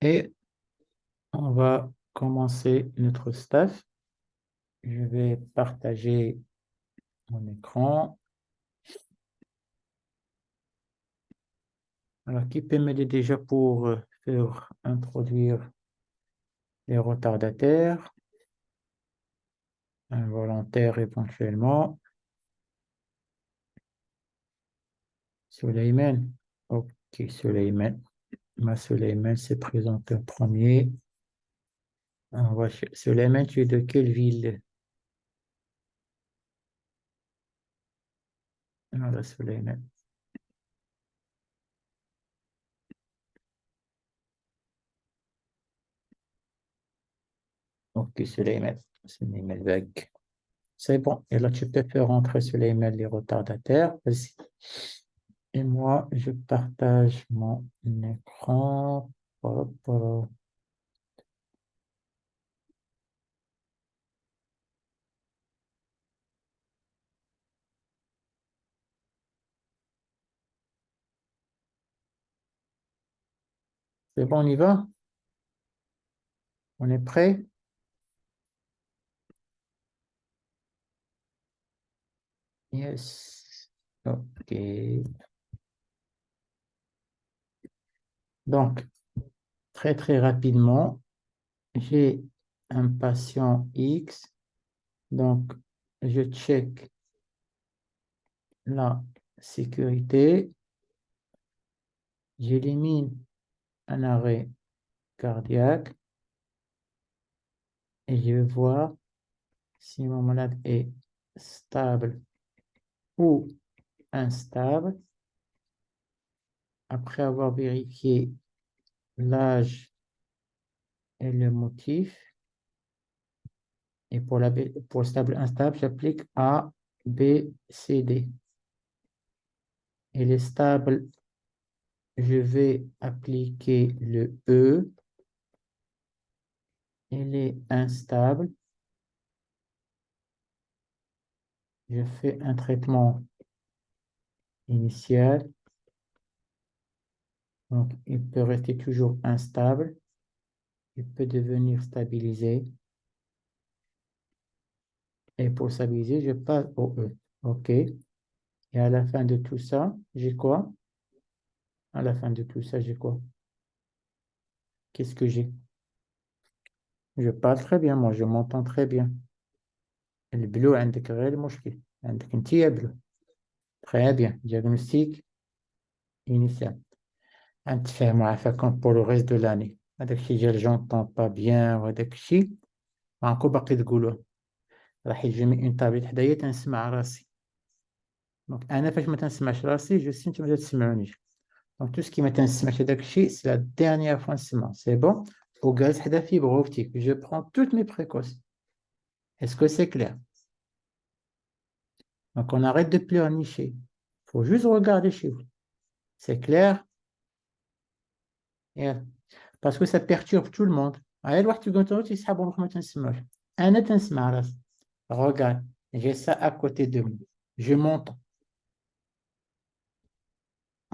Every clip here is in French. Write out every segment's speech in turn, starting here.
Et on va commencer notre staff. Je vais partager mon écran. Alors, qui peut m'aider déjà pour faire introduire les retardataires, involontaires éventuellement. Suleiman. Ok, Suleiman. Suleiman s'est présenté en premier. Suleiman, tu es de quelle ville? Voilà, Suleiman. Ok, Suleiman. Suleiman vague. C'est bon. Et là, tu peux faire rentrer Suleiman les retardataires. Vas-y. Et moi, je partage mon écran. Hop, hop. C'est bon, on y va? On est prêt? Yes. Ok. Donc, très, très rapidement, j'ai un patient X. Donc, je check la sécurité. J'élimine un arrêt cardiaque et je vais voir si mon malade est stable ou instable. Après avoir vérifié l'âge et le motif, et pour stable instable, j'applique A, B, C, D. Et les stables, je vais appliquer le E. Et les instables, je fais un traitement initial. Donc, il peut rester toujours instable. Il peut devenir stabilisé. Et pour stabiliser, je passe au E. OK. Et à la fin de tout ça, j'ai quoi? À la fin de tout ça, j'ai quoi? Qu'est-ce que j'ai? Je parle très bien, moi, je m'entends très bien. البلو عندك غير مشكل. عندك انت يا بلو. Très bien. Diagnostic initial. انت فاهم عافاكم pour le reste de l'année. هذاك الشيء ديال j'entends pas bien وهذاك الشيء معكم باقي تقولوه. راح يجيني اون تابليت حدايا تنسمع راسي. دونك انا فاش ما تنسمعش راسي جو سي نتوما ما تسمعونيش. دونك تو سكي ما تنسمعش هذاك الشيء سي لا ديرنيير فوا نسمع سي بون. وجالس حدا فيبر اوبتيك جو برون توت مي précautions. Est-ce que c'est clair? Donc on arrête de pleurnicher. Il faut juste regarder chez vous. C'est clair? Yeah. Parce que ça perturbe tout le monde. غير الواحد يقول انت يسحب روحك ما تنسمعش. انا تنسمع راسي. Regarde, j'ai ça à côté de moi. Je m'entends.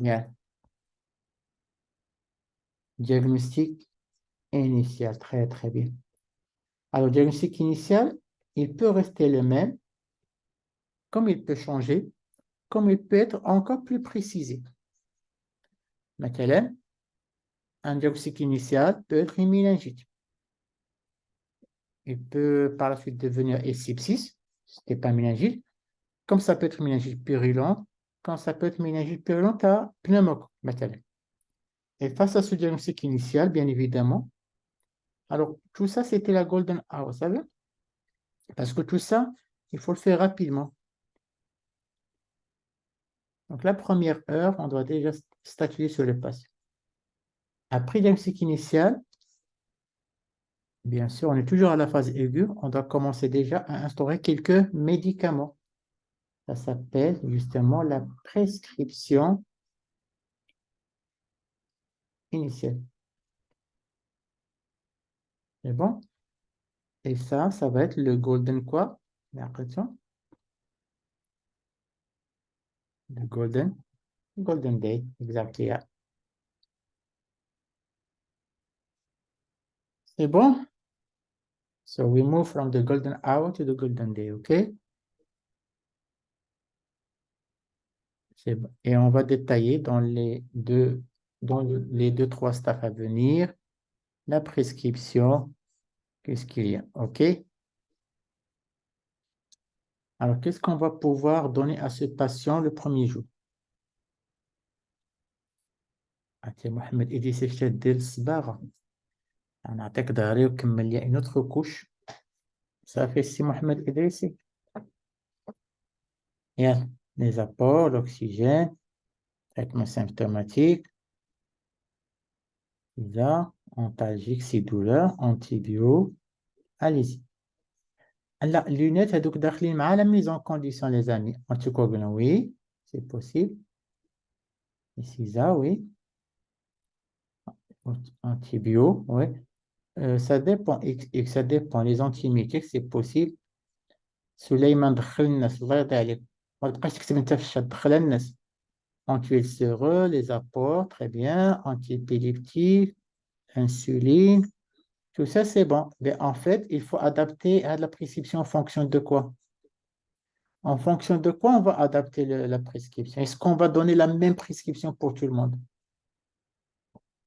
Yeah. Diagnostic initial, très très bien. Alors, le diagnostic initial, il peut rester le même, comme il peut changer, comme il peut être encore plus précisé. Maintenant, un diagnostic initial peut être une méningite. Il peut par la suite devenir sepsis, ce n'est pas une méningite, comme ça peut être une méningite purulente, comme ça peut être une méningite purulente à pneumocoque. Maintenant. Et face à ce diagnostic initial, bien évidemment, alors tout ça, c'était la golden hour, vous savez? Parce que tout ça, il faut le faire rapidement. Donc, la première heure, on doit déjà statuer sur le patient. Après le diagnostic initial, bien sûr, on est toujours à la phase aiguë, on doit commencer déjà à instaurer quelques médicaments. Ça s'appelle justement la prescription initiale. C'est bon? Et ça va être le golden quoi? La prescription? Le golden, golden day, exactly. Yeah. C'est bon? So we move from the golden hour to the golden day, OK? C'est bon. Et on va détailler dans les deux, trois staffs à venir, la prescription, qu'est-ce qu'il y a, OK? Alors, qu'est-ce qu'on va pouvoir donner à ce patient le premier jour? عرفتي محمد إدريس اش تدير الصباغة نعطيك ظهري وكمل لي une autre couche صافي السي محمد إدريسي يلا les apports l'oxygène traitement symptomatique là antalgique si douleur antibio allez-y هلا اللونات هذوك داخلين مع la mise en condition les amis anticoagulant oui c'est possible ici ça oui antibio oui ça dépend ça dépend les antibiotiques c'est possible سليمان دخل الناس الله يرضي عليك ما تبقاش تكتب انت في الشات دخل الناس anti-ulcéreux, les apports, très bien, anti-épileptique, insuline, tout ça c'est bon. Mais en fait, il faut adapter à la prescription en fonction de quoi? En fonction de quoi on va adapter la prescription? Est-ce qu'on va donner la même prescription pour tout le monde?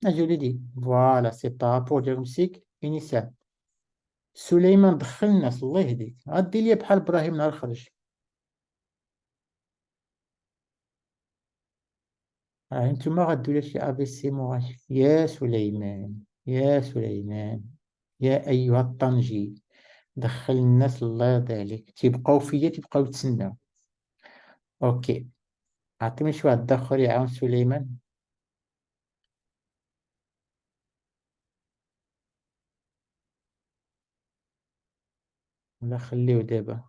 Ah, je l'ai dit. Voilà, c'est par rapport au diagnostic initial. سليمان دخل الناس الله يهديك غدي لي بحال ابراهيم نهار خرج انتوما غدوا لي شي ابي سي مغاشي يا سليمان يا سليمان يا ايها الطنجي دخل الناس الله يرضي عليك تيبقاو فيا تيبقاو يتسناو اوكي عطيني شي واحد اخر يعاون سليمان ولا خليه دابا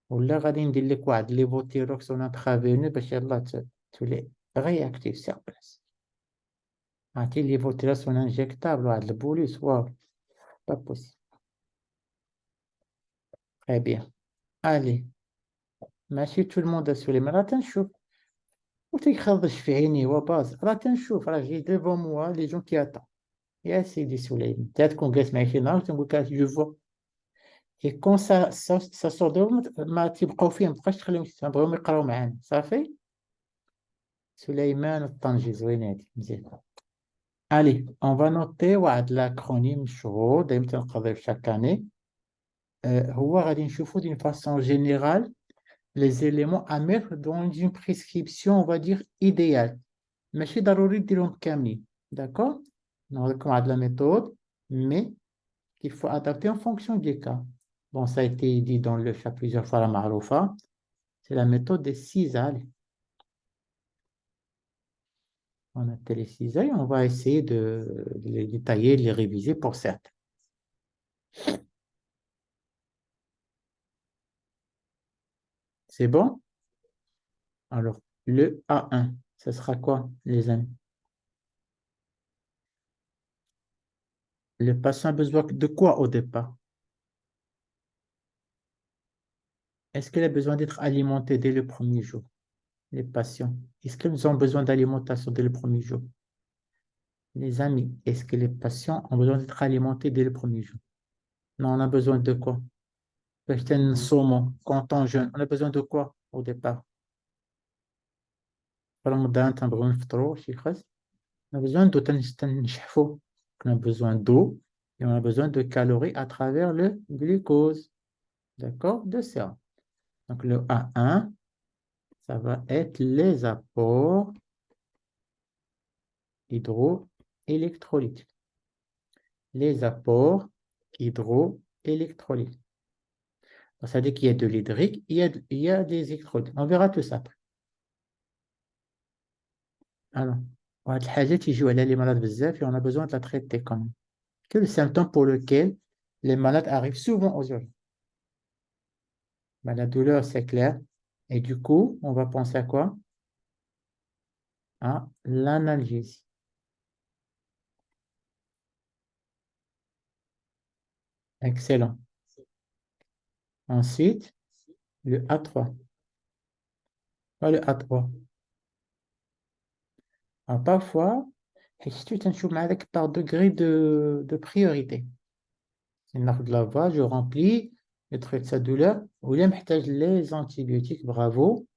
ولا غادي ندير لك واحد ليفوتيروكس اون انترافينو باش يلاه تولي رياكتيف سيغ بلاص عرفتي ليفوتيروكس اون انجيكتابل واحد البوليس واو با بوسيبل تري بيان الي ماشي تو الموند سليمان راه تنشوف وتيخرج في عيني هو باز راه تنشوف راه جي ديفون موا لي جون كي اتون يا سيدي سليمان تكون جالس معايا شي نهار تنقول لك جو فوا اي كون سا سور دو ما تيبقاو فيه ما تبقاش تخليهم تبغيهم يقراو معانا صافي سليمان الطنجي زوين هادي مزيان الي اون فا نوتي واحد لاكرونيم مشهور دايما تنقضيه في شاك اني هو غادي نشوفو دين فاسون جينيرال les éléments à mettre dans une prescription on va dire idéale ماشي ضروري ديرهم كاملين d'accord نعطيكم واحد la méthode mais qu'il faut adapter en fonction du cas. Bon, ça a été dit dans le chat plusieurs fois, la Maroufa. C'est la méthode des cisailles. On a les cisailles, on va essayer de les détailler, de les réviser pour certains. C'est bon? Alors, le A1, ce sera quoi, les amis? Le patient a besoin de quoi au départ? Est-ce qu'il a besoin d'être alimenté dès le premier jour? Les patients, est-ce qu'ils ont besoin d'alimentation dès le premier jour? Les amis, est-ce que les patients ont besoin d'être alimentés dès le premier jour? Non, on a besoin de quoi? Acheter un saumon quand on jeûne, on a besoin de quoi au départ? رمضان تنبغيو نفطروا شي خاص on a besoin d'eau تنشحفوا on a besoin d'eau et on a besoin de calories à travers le glucose d'accord de ça donc le A1 ça va être les apports hydroélectrolytiques les apports hydroélectrolytiques ça veut dire qu'il y a de l'hydrique il y a des électrolytes on verra tout ça après alors واحد الحاجة تيجيو على les malades بزاف et on a besoin de la traiter quand même. Quel est le symptôme pour lequel les malades arrivent souvent aux urgences? Ben, la douleur, c'est clair. Et du coup, on va penser à quoi? À l'analgésie. Excellent. Ensuite, le A3. Pas le A3. Alors, parfois, tu par degré de priorité. ناخد la voix, je remplis le trait de sa douleur. William محتاج les antibiotiques, bravo.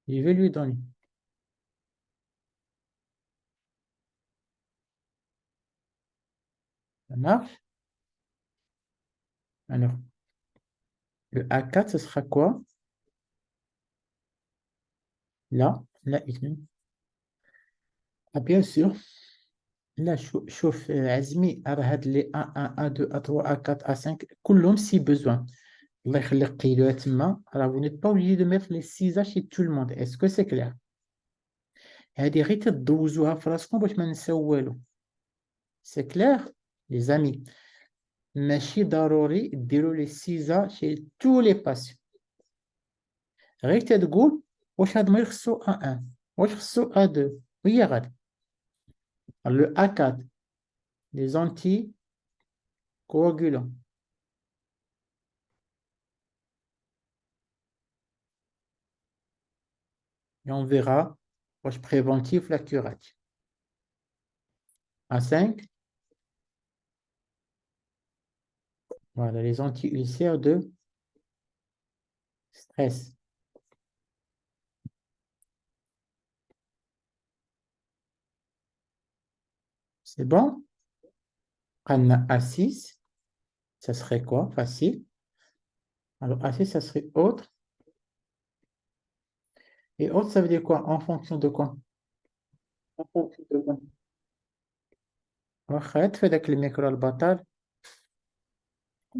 Je vais lui donner. Ça marche? Alors, le A4, ce sera quoi? Là, ah, bien sûr. Là, chauffe, Azmi, هاد les A1, A2, A3, A4, A5, كلهم si besoin. الله يخليك قيلوها تما. Alors, vous n'êtes pas obligé de mettre les 6 A chez tout le monde. Est-ce que c'est clair? هادي غير تدوزوها في راسكم باش ما نساو والو. C'est clair, les amis. ماشي ضروري ديروا لي 6 A chez tous les patients. غير تقول واش هاد ما يخصو A1 واش خصو A2 وهي غادي. Le A4, les anticoagulants. Et on verra واش préventif la curative. A5, voilà, les anti-ulcères de stress. C'est bon? On a A6, ça serait quoi? Facile. Alors A6, ça serait autre. Et autre, ça veut dire quoi? En fonction de quoi? En fonction de quoi? واخا تفاداك داك الميكرو البطال.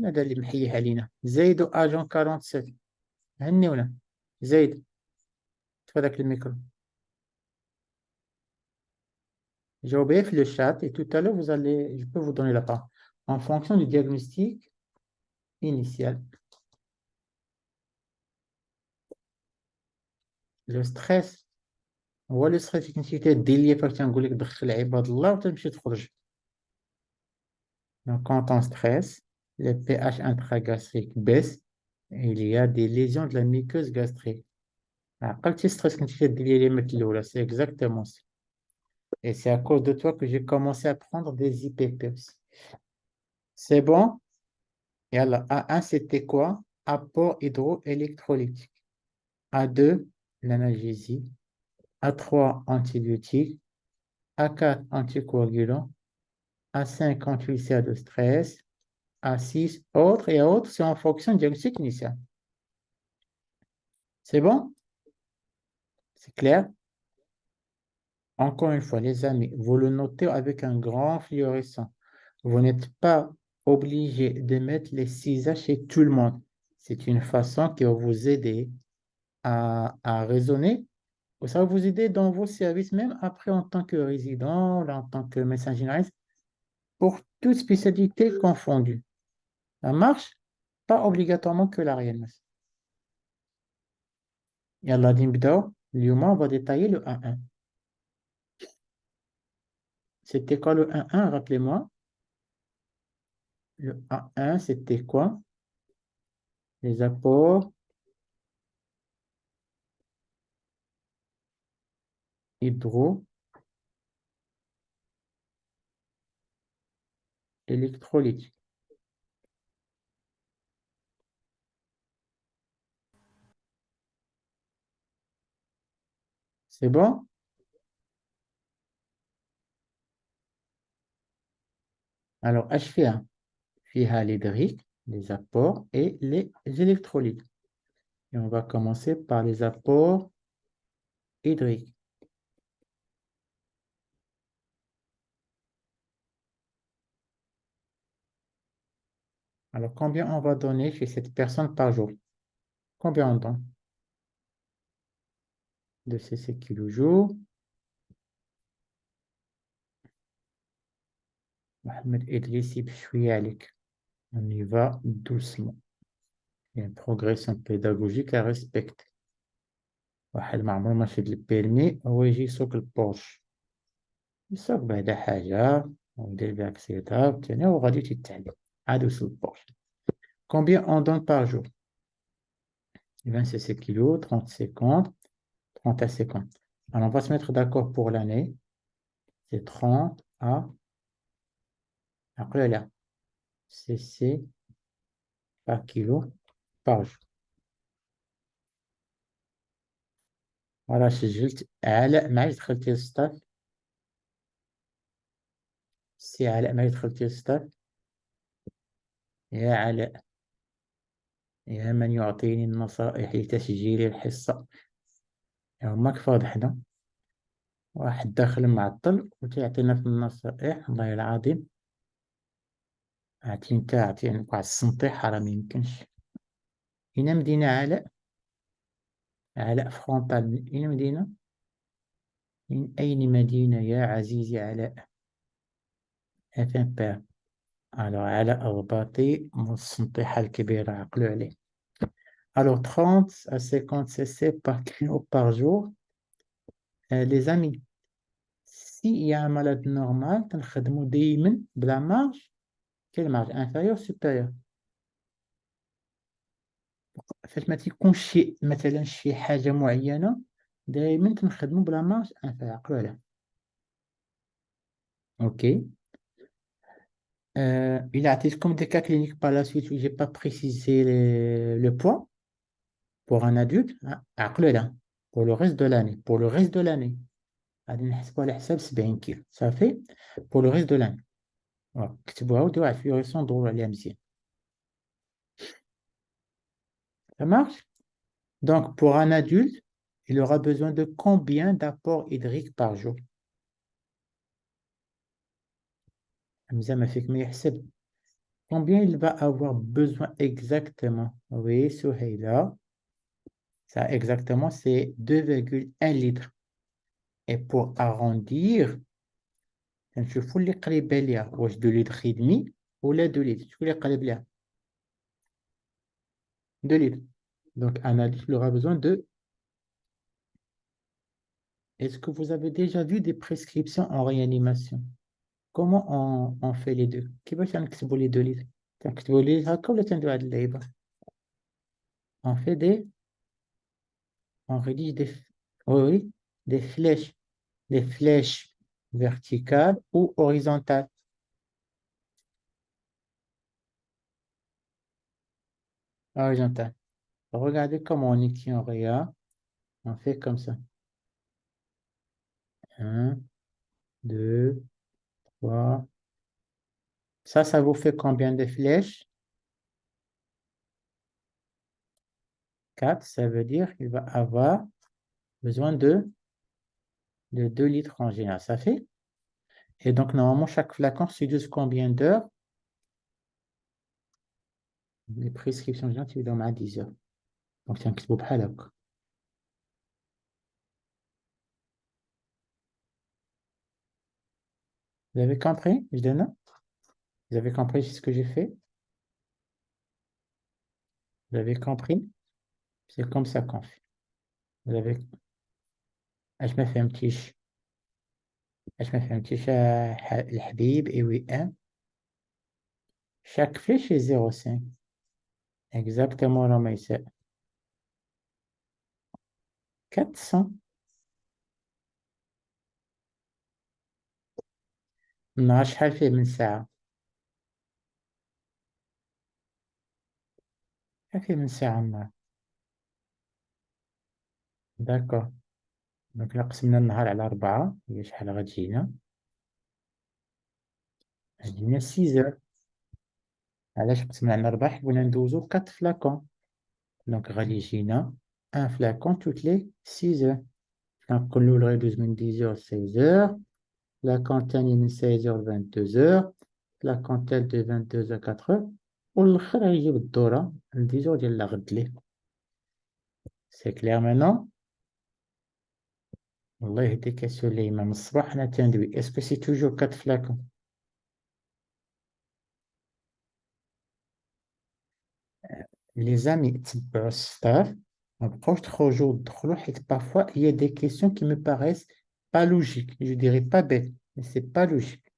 هذا اللي محيح علينا. زايدو اجون 47. هنيونا. زايد. تفاداك داك الميكرو. J'ai fait le chat et tout à l'heure, je peux vous donner la part. En fonction du diagnostic initial, le stress, هو le stress كنتي دير لي فاش تنقول لك دخل عباد الله وتمشي تخرج. Donc quand on stresse, le pH intragastrique baisse et il y a des lésions de la muqueuse gastrique. عقلتي stress كنتي دير لي مثل الاولى, c'est exactement ça. Et c'est à cause de toi que j'ai commencé à prendre des IPP aussi. C'est bon? Et alors, A1, c'était quoi? Apport hydroélectrolytique. A2, l'analgésie. A3, antibiotiques. A4, anticoagulant. A5, anti-ulcère de stress. A6, autres et autres, c'est en fonction du diagnostic initial. C'est bon? C'est clair? Encore une fois, les amis, vous le notez avec un grand fluorescent. Vous n'êtes pas obligé de mettre les 6 A chez tout le monde. C'est une façon qui va vous aider à raisonner. Ça va vous aider dans vos services, même après en tant que résident, là, en tant que médecin généraliste, pour toute spécialité confondue. Ça marche? Pas obligatoirement que la réanimation. يلا نبداو. اليوم on va détailler le 1-1. C'était quoi le 1-1? Rappelez-moi. Le 1-1, c'était quoi? Les apports hydroélectrolytiques. C'est bon? Alors, HF1, فيها l'hydrique, les apports et les électrolytes. Et on va commencer par les apports hydriques. Alors, combien on va donner chez cette personne par jour? Combien on donne? 2 cc kg. Mohamed Idrissi بشوية عليك. On y va doucement. Il y a une progression pédagogique à respecter. واحد ما عمره ما شد البيرمي هو يجي يسوق البورش. يسوق بعدا حاجة ويدير بها كسيطة وثاني هو غادي تيتعلم. عاد يسوق البورش. Combien on donne par jour? 20 cc kg, 30 secondes, 30 à 50. Alors, on va se mettre d'accord pour l'année. C'est 30 à... Après, là. cc par kilo par jour. voilà سجلت علاء ما دخلتي للسطاف سي علاء ما دخلتي للسطاف يا علاء يا من يعطيني النصائح لتسجيل الحصة يومك فاضحنا واحد داخل معطل وتعطينا في النصائح الله العظيم عطيني واحد السنطيح راه ميمكنش أين مدينة علاء علاء فرونطال من أين مدينة من أين مدينة يا عزيزي علاء افين بير الو علاء الرباطي من السنطيحة الكبيرة عقلوا عليه alors 30 à 50 cc par kilo par jour les amis s'il y a un malade normal تنخدمو دايما بلا مارج quelle marge inférieure supérieure فاش ما تيكونش مثلا شي حاجة معينة دايما تنخدمو بلا مارج انفيريور عقلوا عليها اوكي il a عطيتكم des cas cliniques par la suite où j'ai pas précisé le poids pour un adulte عقلوا عليها pour le reste de l'année pour le reste de l'année غادي نحسبوا على حساب 70 كيلو صافي pour le reste de l'année كتبوها وديروا واحد الفيوريسون دوروا عليها مزيان ça marche donc pour un adulte il aura besoin de combien d'apports hydriques par jour Hamza m'a fait que me يحسب combien il va avoir besoin exactement oui Souheila ça exactement c'est 2,1 litres et pour arrondir نشوفوا اللي قريبه ليها واش 2 litres et demi ولا 2 litres شكون اللي قريب ليها 2 litres donc un adulte il aura besoin de est-ce que vous avez déjà vu des prescriptions en réanimation comment on fait les deux كيفاش نكتبوا les 2 litres تنكتبوا لي هكا ولا تنديروا هاد اللعيبه on fait des on rédige des oui des flèches verticales ou horizontales horizontales regardez comment on écrit en réa on fait comme ça 1 2 3 ça vous fait combien de flèches 4 ça veut dire qu'il va avoir besoin de 2 litres en général ça fait et donc normalement chaque flacon se dose combien d'heures les prescriptions générales tu donnes à 10 heures donc c'est un petit peu بحال هكا vous avez compris je donne vous avez compris ce que j'ai fait vous avez compris c'est comme ça qu'on fait vous avez اش ما فهمتيش اش ما فهمتيش الحبيب et oui hein chaque flèche est 0,5 exactement رميساء 400 النهار شحال فيه من ساعة شحال فيه من ساعة النهار داكور دونك إلا قسمنا النهار على 4 هي شحال غتجينا 6 heures علاش قسمنا على 4 حيت بغينا ندوزو 4 فلاكون دونك غادي يجينا ان فلاكون توت لي 6 heures الفلاكون الأول غيدوز من 10 heures 16 heures فلاكون الثاني من 16 heures 22 heures فلاكون الثالث de 22 heures 4 heures والآخر غيجي بالدورة ل 10 heures ديال الغد ليه سي كلير مانون والله يهديك يا سليمان من الصباح أنا تندوي اسكو سي توجور 4 فلاكون les amis تبعوا الستاف ما بقاوش تخرجوا وتدخلوا حيت parfois il y a des questions qui me paraissent pas logiques je dirais pas bêtes mais c'est pas logique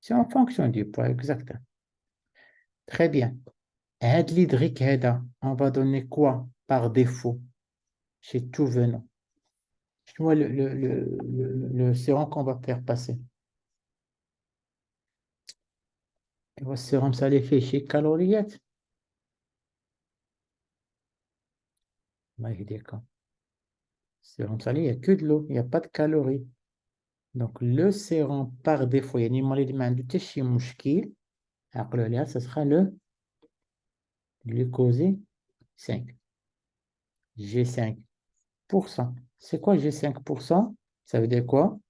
c'est en fonction du poids exact très bien هاد l'hydrique هذا on va donner quoi par défaut chez tout venant شنو هو le sérum qu'on va faire passer والسيروم سالي فيه شي كالوريات. الله يهديكم. السيروم سالي il n'y a que de l'eau, il n'y a pas de calories. Donc le sérum par défaut يعني المريض ما عنده حتى شي مشكل عقلوا عليها ce sera le glucosé 5 G5%. C'est quoi G5%? Ça veut dire quoi?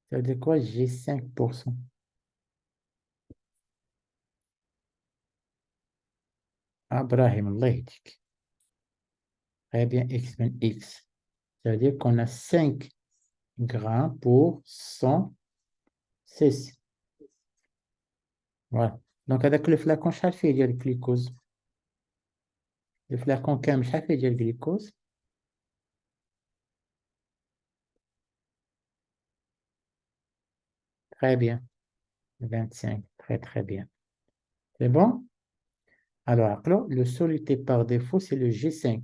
Ça veut dire quoi G5%? Abraham, Allah يهديك. Très bien, X من X. Ça veut dire qu'on a 5 grammes pour 100 cc. Voilà. Donc avec le flacon شحال فيه ديال الجلوكوز؟ Le flacon كامل شحال فيه ديال الجلوكوز؟ Très bien. 25. Très très bien. C'est bon? Alors, عقلوا, le soluté par défaut, c'est le G5.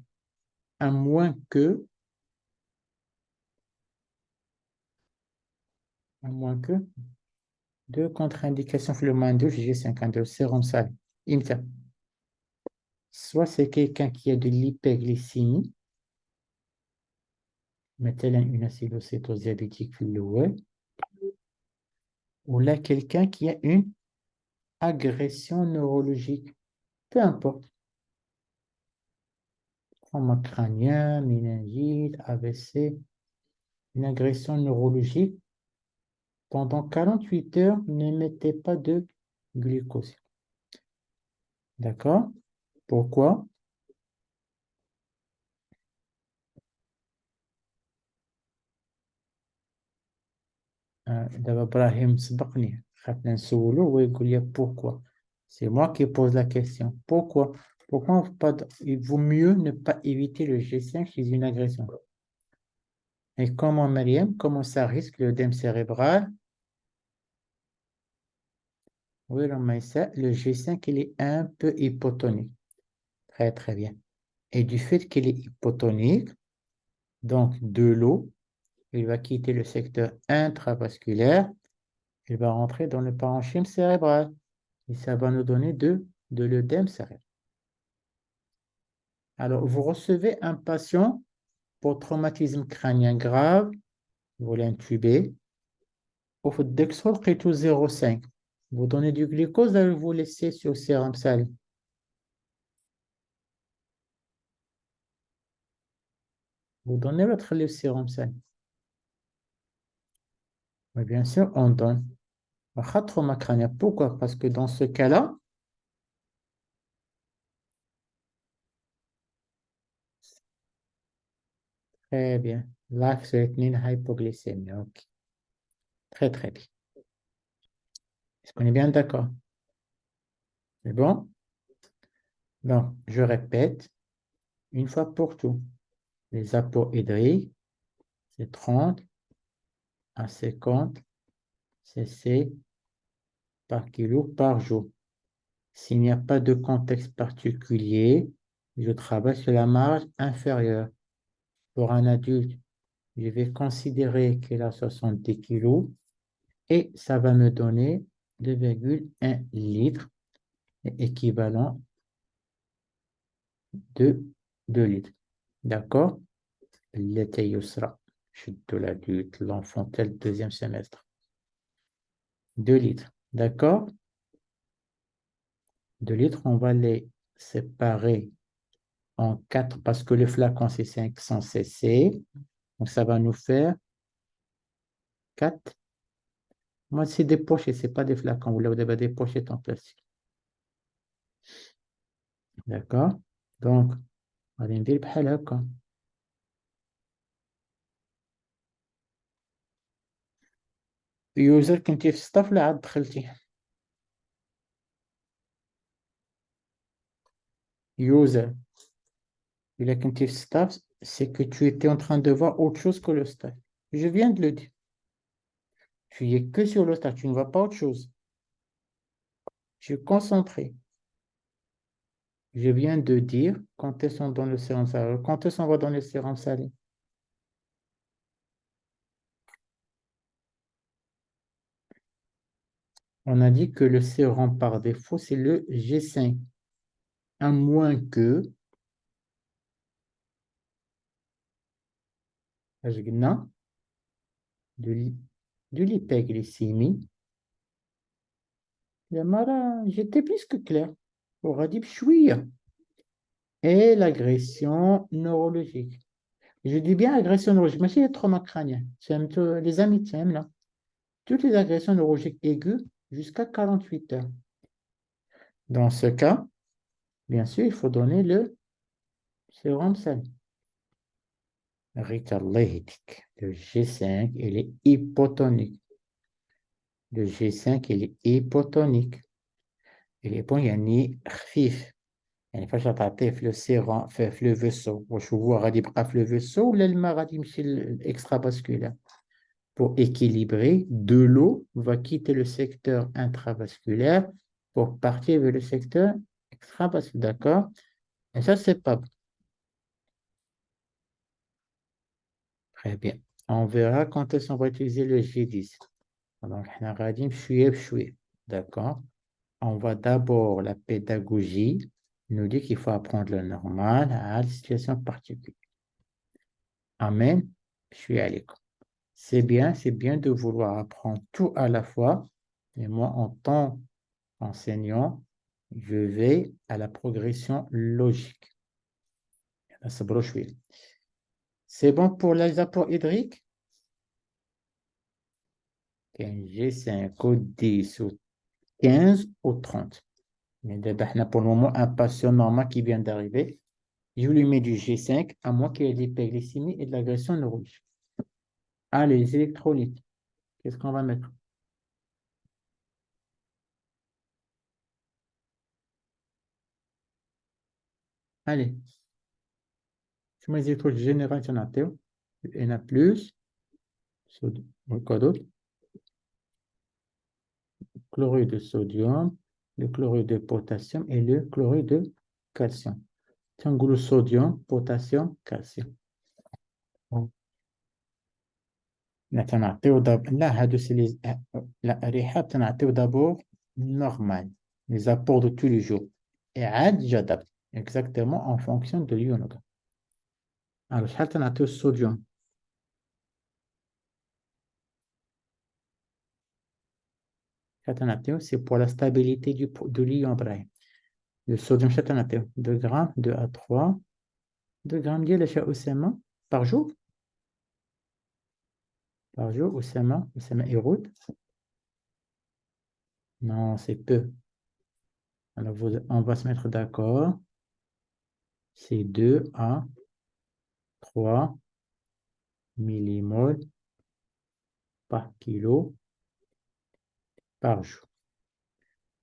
À moins que deux contre-indications في le moins 2 G52 sérum salé. IMTA. Soit c'est quelqu'un qui a de l'hyperglycémie, مثلا une acidocétose diabétique في الأول, ou là quelqu'un qui a une agression neurologique, peu importe, trauma crânien, méningite, AVC, une agression neurologique, pendant 48 heures, ne mettez pas de glucose. D'accord? Pourquoi? D'abord, Ibrahim سبقني خاطر نسولو ويقول لي pourquoi. C'est moi qui pose la question. Pourquoi? Il vaut mieux ne pas éviter le G5 chez une agression. Et comment, Mariam, comment ça risque l'œdème cérébral? Oui, le G5, il est un peu hypotonique. Très, très bien. Et du fait qu'il est hypotonique, donc de l'eau, il va quitter le secteur intravasculaire, il va rentrer dans le parenchyme cérébral. Et ça va nous donner de l'œdème cérébral. Alors, vous recevez un patient pour traumatisme crânien grave, vous l'intubez, au Dexol 0,5. Vous donnez du glucose, là, vous laissez sur sérum salé. Vous donnez le sérum salé. Mais bien sûr, on donne trauma crânien. Pourquoi? Parce que dans ce cas-là, très bien. Life-threatening hypoglycémie. OK. Très, très bien. Est-ce qu'on est bien d'accord? C'est bon? Donc, je répète, une fois pour tout, les apports hydriques, c'est 30 à 50 cc par kilo par jour. S'il n'y a pas de contexte particulier, je travaille sur la marge inférieure. Pour un adulte, je vais considérer qu'il a 70 kg et ça va me donner 2,1 litres, équivalent de 2 litres. D'accord? L'été yusra. Chute de l'adulte, l'enfant, tel deuxième semestre. 2 litres. D'accord? 2 litres, on va les séparer en 4 parce que le flacon, c'est 500 cc. Donc, ça va nous faire 4. Moi, c'est des pochettes, ce n'est pas des flacons. Vous avez des pochettes en plastique. D'accord? Donc, on va ندير بحال هكا. يوزر كنتي في السطاف ولا عاد دخلتي؟ User. إلا كنتي في السطاف, c'est que tu étais en train de voir autre chose que le staff. Je viens de le dire. Tu y es que sur le staff, tu ne vois pas autre chose. Tu es concentré. Je viens de dire quand elles sont dans le sérum salé. Quand elles sont dans le sérum salé. On a dit que le sérum par défaut, c'est le G5. À moins que, ajgna, de l'hy- de l'hyperglycémie. J'étais plus que clair. On a dit chouïa. Et l'agression neurologique. Je dis bien agression neurologique, mais c'est les traumas crâniens. Les amis tiennent là. Toutes les agressions neurologiques aiguës jusqu'à 48 heures. Dans ce cas, bien sûr, il faut donner le sérum sel. Ricardétique. Le G5, il est hypotonique. Le G5, il est hypotonique. Il est bon, il y a ni خفيف. يعني فاش تعطيه في لو سيرون في لو فيسو واش هو غادي يبقى في لو فيسو ولا الماء غادي يمشي للاكسترا فاسكولار. Pour équilibrer, de l'eau va quitter le secteur intravasculaire pour partir vers le secteur extravasculaire. D'accord? Et ça, c'est pas bon. Très bien. On verra quand est-ce qu'on va utiliser le G10. Donc, on a dit بشوية بشوية. D'accord? On va d'abord la pédagogie. Il nous dit qu'il faut apprendre le normal à la situation particulière. Amen. Je suis à l'école. C'est bien de vouloir apprendre tout à la fois. Et moi, en tant qu'enseignant, je vais à la progression logique. C'est bon pour les apports hydriques? G5 ou 10 ou 15 ou 30. Mais d'abord, on a pour le moment un patient normal qui vient d'arriver. Je lui mets du G5 à moins qu'il y ait de l'hyperglycémie et de l'agression neurologique. Allez, les électrolytes. Qu'est-ce qu'on va mettre? Allez, je mets les électrolytes généraux, il y en a Théo. Il y en a plus. Quoi d'autre? Chlorure de sodium, le chlorure de potassium et le chlorure de calcium. Tiens, le sodium, potassium, calcium. لا تنعطيو دابور لا هادو سي لي لا رحاب تنعطيو دابور نورمال les apports de tous les jours et عاد j'adapte exactement en fonction de l'ionoga. Alors شحال تنعطيو الصوديوم شحال تنعطيو c'est pour la stabilité de l'ion إبراهيم. Le sodium شحال تنعطيو 2 grammes 2 à 3 2 grammes ديال أسامة par jour أسامة يغود. Non, c'est peu. Alors on va se mettre d'accord. C'est 2 à 3 millimoles par kilo par jour.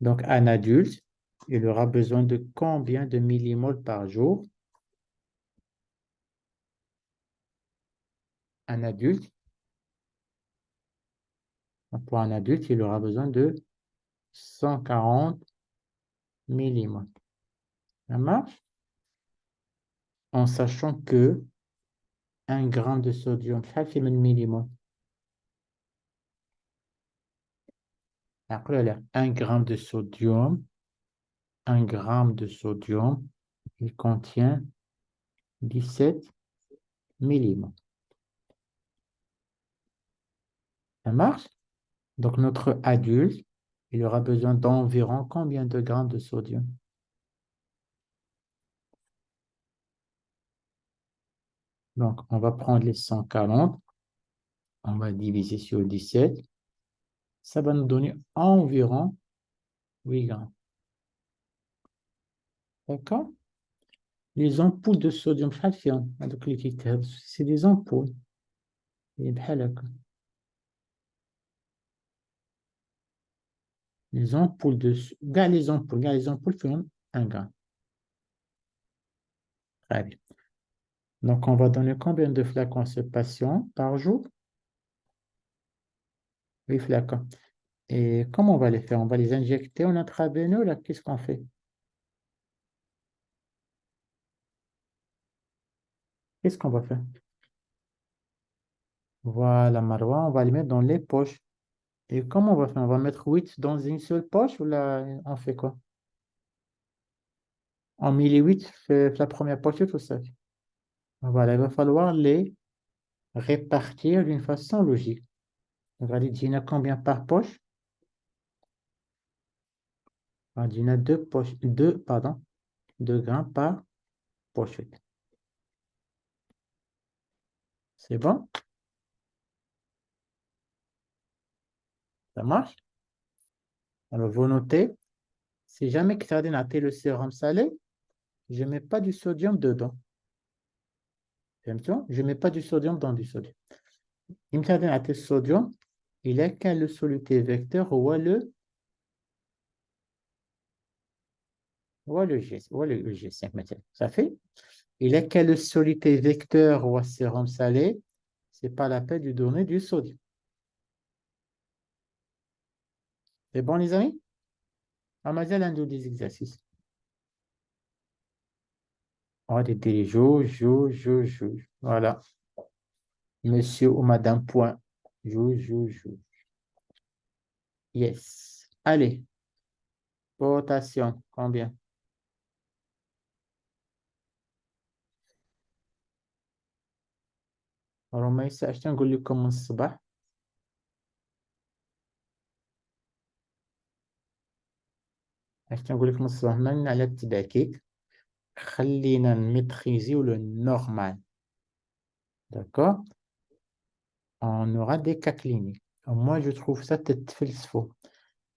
Donc, un adulte, il aura besoin de combien de millimoles par jour? Un adulte, pour un adulte, il aura besoin de 140 millimoles. Ça marche? En sachant que 1 gramme de sodium, ça fait 1 millimole. Après, là, 1 gramme de sodium, 1 gramme de sodium, il contient 17 millimol. Ça marche? Donc, notre adulte, il aura besoin d'environ combien de grammes de sodium? Donc, on va prendre les 140, on va diviser sur 17. Ça va nous donner environ 8 grammes. D'accord? Les ampoules de sodium, c'est des ampoules. Les ampoules de... Regarde les ampoules font 1 gramme. Très bien. Donc, on va donner combien de flacons à ce patient par jour? 8 flacons. Et comment on va les faire? On va les injecter en intraveineux, là, qu'est-ce qu'on fait? Qu'est-ce qu'on va faire? Voilà, Marois, on va les mettre dans les poches. Et comment on va faire? On va mettre 8 dans une seule poche ou là, on fait quoi? On met les 8, fait la première poche et tout ça. Voilà, il va falloir les répartir d'une façon logique. Regardez, il y en a combien par poche? Ah, il y en a deux poches, deux, pardon, 2 grammes par pochette. C'est bon? Ça marche? Alors, vous notez, si jamais que tu as le sérum salé, je ne mets pas du sodium dedans. J'aime. Je ne mets pas du sodium dans du sodium. Il me à le sodium, il est qu'un le soluté vecteur ou le G, ou le G5 maintenant. Ça fait? Il est qu'un le soluté vecteur ou sérum salé, c'est pas la peine de donner du sodium. C'est bon, les amis? On m'a dit l'un des exercices. On va dire jou. Voilà. Monsieur ou madame point. Jou. Yes. Allez, potassium, combien? Alors, ما يسعش نقول لكم من الصباح. عشان نقول لكم من الصباح من على التداكيك خلينا نميتريزيو le normal. D'accord? On aura des cas cliniques. Moi, je trouve ça تتفلسفوا.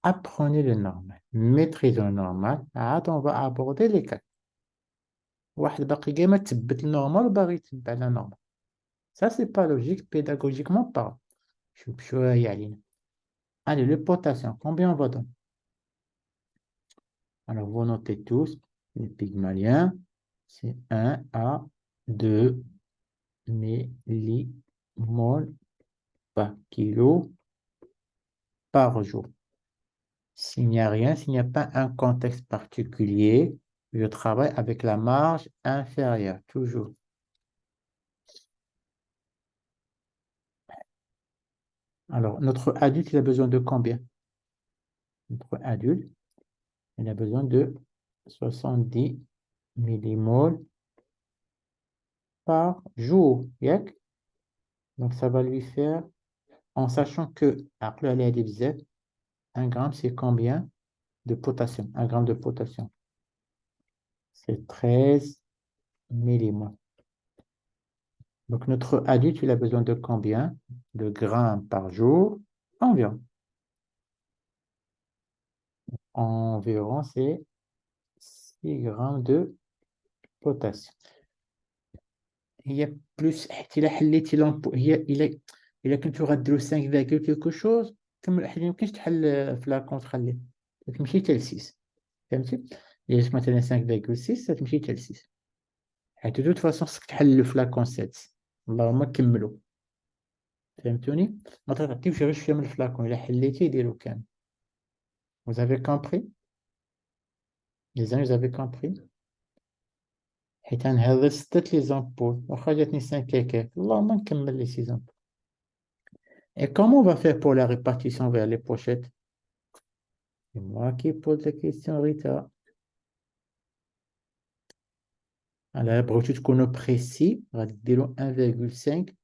Apprenez le normal. Maîtrisez le normal. عاد on va aborder les cas. واحد باقي كاع ما تثبت النورمال وباغي يتبع لا normal. Ça, c'est pas logique pédagogiquement parlant. شوف شوية علينا. Allez, le potassium, combien on va donner? Alors, vous notez tous, les pygmaliens, c'est 1 à 2 millimoles par kilo par jour. S'il n'y a rien, s'il n'y a pas un contexte particulier, je travaille avec la marge inférieure, toujours. Alors, notre adulte, il a besoin de combien? Notre adulte, il a besoin de 70 millimoles par jour. Yak. Donc, ça va lui faire, en sachant que, après aller à diviser, 1 gramme, c'est combien de potassium? 1 gramme de potassium. C'est 13 millimoles. Donc, notre adulte, il a besoin de combien de grammes par jour? Environ. Environ, c'est 6 grammes de potassium. Il y a plus, il a حليتي il a كنتو غديرو 5 virgule quelque chose كمل حل يمكنش تحل في لاكونت خليه تمشي حتى ل 6 فهمتي إلا جبت مثلا 5,6 تمشي حتى ل 6 حيت دو فاسون خصك تحل في لاكونت 7 اللهم كملوا فهمتوني ما تعطيوش غير شويه من الفلاكون الا حليتي ديرو كامل. Vous avez compris? Les amis, vous avez compris? حيت غنهضر 6 لي زامبول واخا جاتني 5 كيكات اللهم نكمل لي 6 زامبول. Et comment on va faire pour la répartition vers les pochettes? C'est moi qui pose la question, Rita. Alors, pour tout qu'on est précis, on va dire 1,5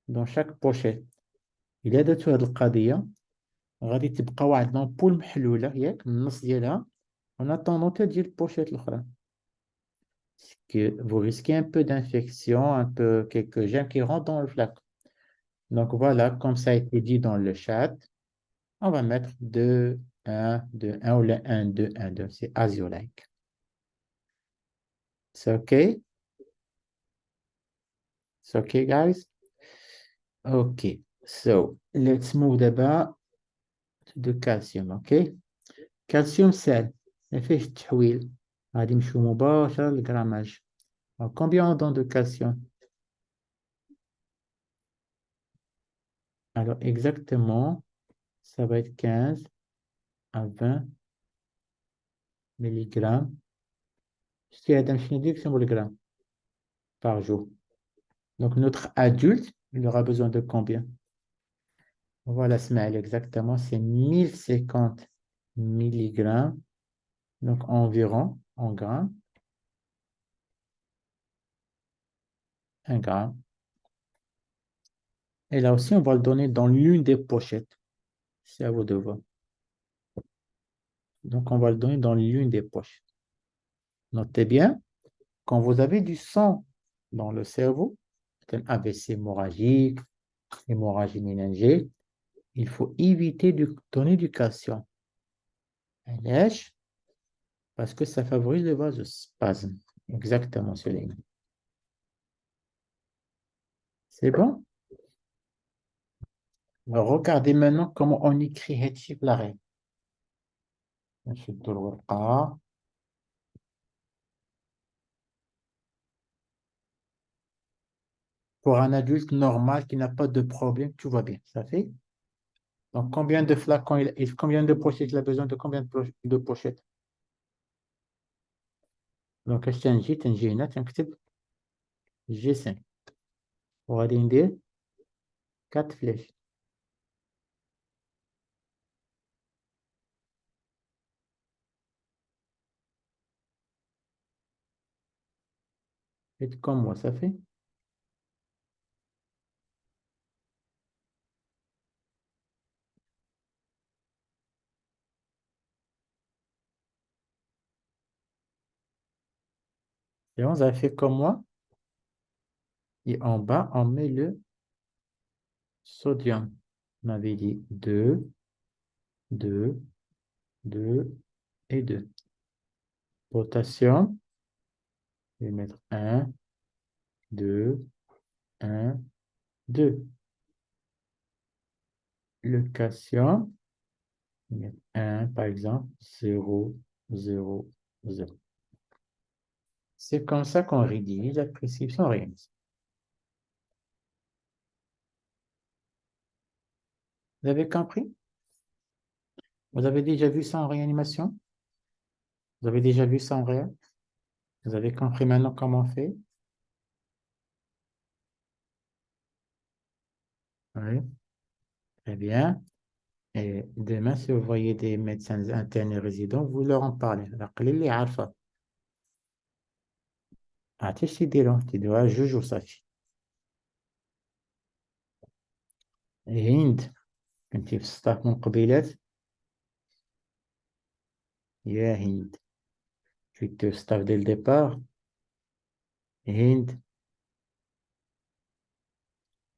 dans chaque pochette. Il y a d'autres القضية غادي تبقى واحد لامبول محلولة ياك من النص ديالها en attendant تجي البوشيت الأخرى. Que vous risquez un peu d'infection, un peu quelques germes qui rentrent dans le flacon. Donc voilà, comme ça a été dit dans le chat, on va mettre 2, 1, 2, 1 ou le 1, 2, 1, 2. C'est as you like. It's okay? It's okay, guys? Okay, so let's move about to the calcium, okay? calcium sel, ما فيهش تحويل غادي نمشيو مباشرة للجراماج. Alors, combien on donne de calcium? Alors exactement, ça va être 15 à 20 milligrammes. C'est Adam Schneider sur le gramme par jour. Donc notre adulte, il aura besoin de combien? Voilà, Smaël, exactement, c'est 1050 milligrammes, donc environ en grammes, 1 gramme. Et là aussi, on va le donner dans l'une des pochettes. C'est à vous de voir. Donc, on va le donner dans l'une des poches. Notez bien, quand vous avez du sang dans le cerveau, c'est un AVC hémorragique, hémorragie méningée, il faut éviter de donner du calcium. Un lèche, parce que ça favorise le vasospasme. Exactement, Céline. C'est bon? Alors, regardez maintenant comment on écrit Hetchif l'arrêt. Pour un adulte normal qui n'a pas de problème, tout va bien. Ça fait? Donc, combien de flacons, combien de pochettes il a besoin de combien de pochettes? Donc, je t'injecte, t'injecte, G5. On va dire 4 flèches. Faites comme moi, ça fait? Et on a fait comme moi. Et en bas, on met le sodium. On avait dit 2, 2, 2 et 2. Potassium, je vais mettre 1, 2, 1, 2. Le calcium, je vais mettre 1 par exemple, 0, 0, 0. C'est comme ça qu'on rédige la prescription réalisée. Vous avez compris? Vous avez déjà vu ça en réanimation? Vous avez déjà vu ça en réel? Vous avez compris maintenant comment on fait? Oui, très bien. Et demain, si vous voyez des médecins internes et résidents, vous leur en parlez. العقل اللي عارفة عرفتي تيديروا تيديروها جوج وصافي. هند كنتي في السطاف من قبيلات يا هند كنتي في السطاف ديال الديبار هند.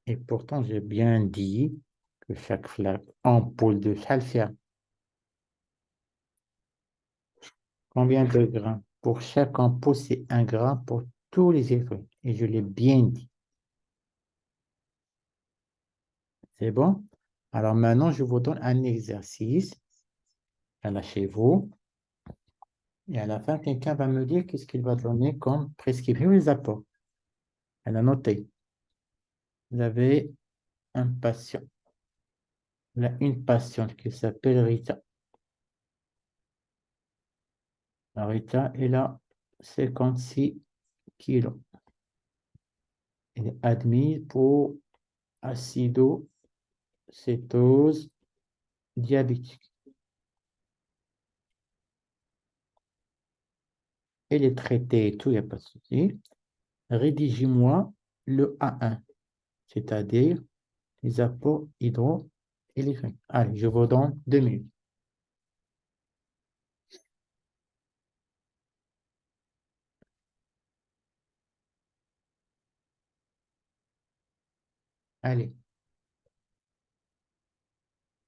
Et pourtant, j'ai bien dit que chaque flaque ampoule de شحال فيها combien de grammes? Pour chaque ampoule, c'est 1 gramme pour tous les effets. Et je l'ai bien dit. C'est bon? Alors maintenant, je vous donne un exercice. Lâchez-vous. Et à la fin, quelqu'un va me dire qu'est-ce qu'il va donner comme prescription les apports. Elle a noté. Vous avez un patient. Il a une patiente qui s'appelle Rita. Rita, elle a 56 kilos. Elle est admise pour acidocétose diabétique. Elle est traitée et tout, il n'y a pas de souci. Rédigez-moi le A1, c'est-à-dire les apports hydroélectriques. Allez, je vous donne 2 minutes. Allez,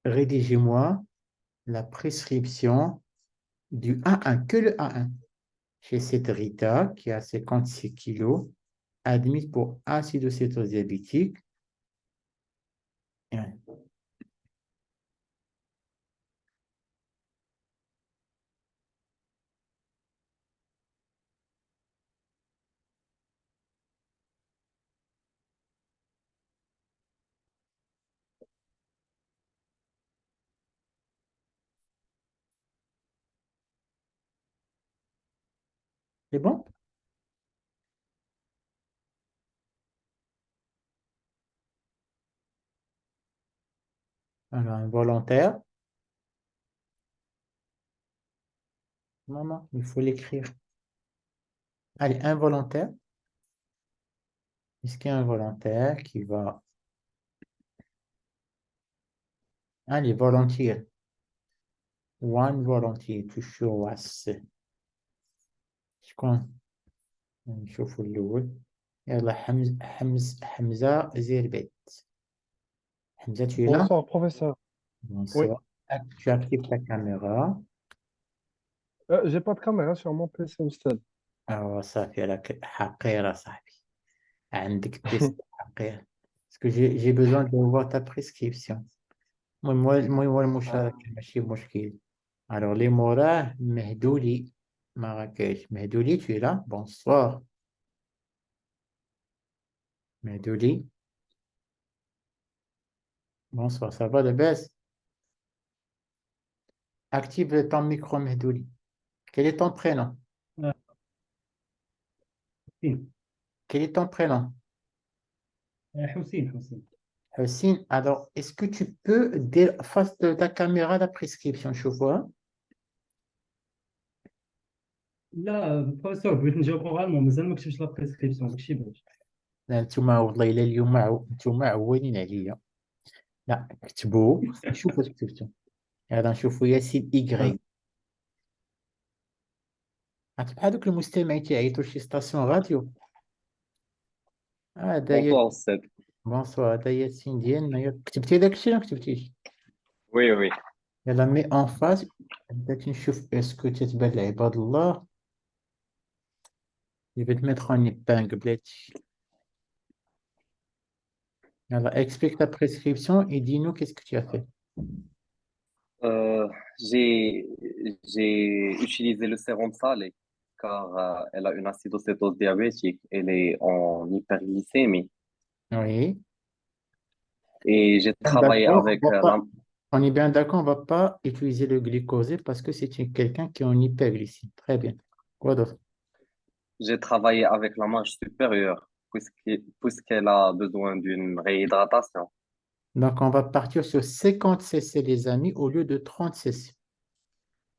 rédigez-moi la prescription du A1, que le A1, chez cette Rita qui a 56 kilos, admise pour acidocétose diabétique. C'est bon? Alors, involontaire. Maman, il faut l'écrire. Allez, involontaire. Est-ce qu'il y a un volontaire qui va... Allez, volontiers. One volunteer to show us. شكون نشوفوا الأول. يلا حمزة زيربيت. حمزة tu es là? Bonsoir, professeur. Oui. Bonsoir. Tu actives ta caméra. J'ai pas de caméra sur mon PC, Oustad. Alors, صافي راك حقيرة صاحبي. عندك تيست حقير. Parce que j'ai besoin de voir ta prescription. المهم هو المشاركة ماشي مشكل. Alors, les morats, Mehdouli, Marrakech. Mehdouli, tu es là? Bonsoir. Mehdouli, bonsoir. Ça va de baisse? Active ton micro, Mehdouli. Quel est ton prénom? Ah, Hussein. Quel est ton prénom? Hussein, Hussein. Hussein, alors, est-ce que tu peux dire face de ta caméra la prescription, je vois? لا بروفيسور بغيت نجاوب اورالمون مازال ما كتبتش لا بريسكريبسيون داكشي باش لا، انتوما والله الا اليوم انتوما عوانين عليا. لا، كتبوا شوفوا اش كتبتوا. هذا نشوفوا ياسين إيكغيك. عرفت بحال دوك المستمعين تيعيطوا شي ستاسيون راديو. هذا Bonsoir, Oustad. بونسوار، هذا ياسين ديالنا. كتبتي داك الشيء ولا ما كتبتيش؟ Oui, oui. يلا مي اون فاس. بدات نشوف اسكو تتبان لعباد الله. Je vais te mettre en épingle. Alors, explique ta prescription et dis-nous qu'est-ce que tu as fait. Euh, j'ai, j'ai utilisé le sérum salé car elle a une acidocétose diabétique. Elle est en hyperglycémie. Oui. Et j'ai Bien travaillé d'accord, avec la, on est bien d'accord, on ne va pas utiliser le glycosé parce que c'est quelqu'un qui est en hyperglycémie. Très bien. Quoi d'autre? j'ai travaillé avec la marge supérieure puisqu'elle a besoin d'une réhydratation. Donc, on va partir sur 50 cc, les amis, au lieu de 30 cc.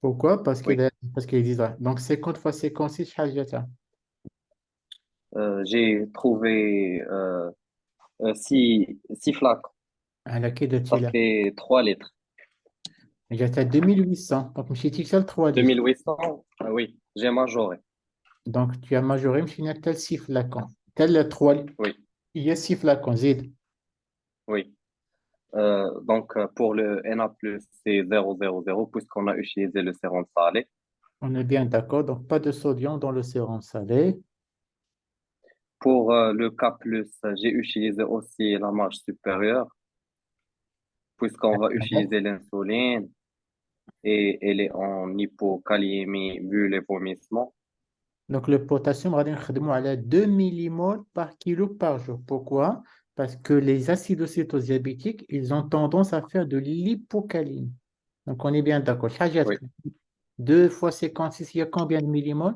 Pourquoi? Oui. Parce qu'il existe. Donc, 50 fois 56, شحال جاتها؟ J'ai trouvé six flacons. على كي Ça درتي لها؟ fait 3 litres. جاتها 2800. Donc, مشيتي حتى ل 3 litres. 2800, oui, j'ai majoré. Donc, tu as majoré, مشينا حتى ل 6 flacons. Tel 3 litres. Oui, Il y a 6 flacons, زيد. oui. Donc, pour le Na+, c'est 0,00 puisqu'on a utilisé le sérum salé. On est bien d'accord. Donc, pas de sodium dans le sérum salé. Pour le K+, j'ai utilisé aussi la marge supérieure puisqu'on va utiliser l'insuline et elle est en hypokaliémie vu les vomissements. Donc, le potassium, غادي نخدموا على 2 millimoles par kilo par jour. Pourquoi? Parce que les acidocétoses diabétiques, ils ont tendance à faire de l'hypocalémie. Donc, on est bien d'accord. شحال Oui, جاتك؟ 2 fois 56, il y a combien de millimoles?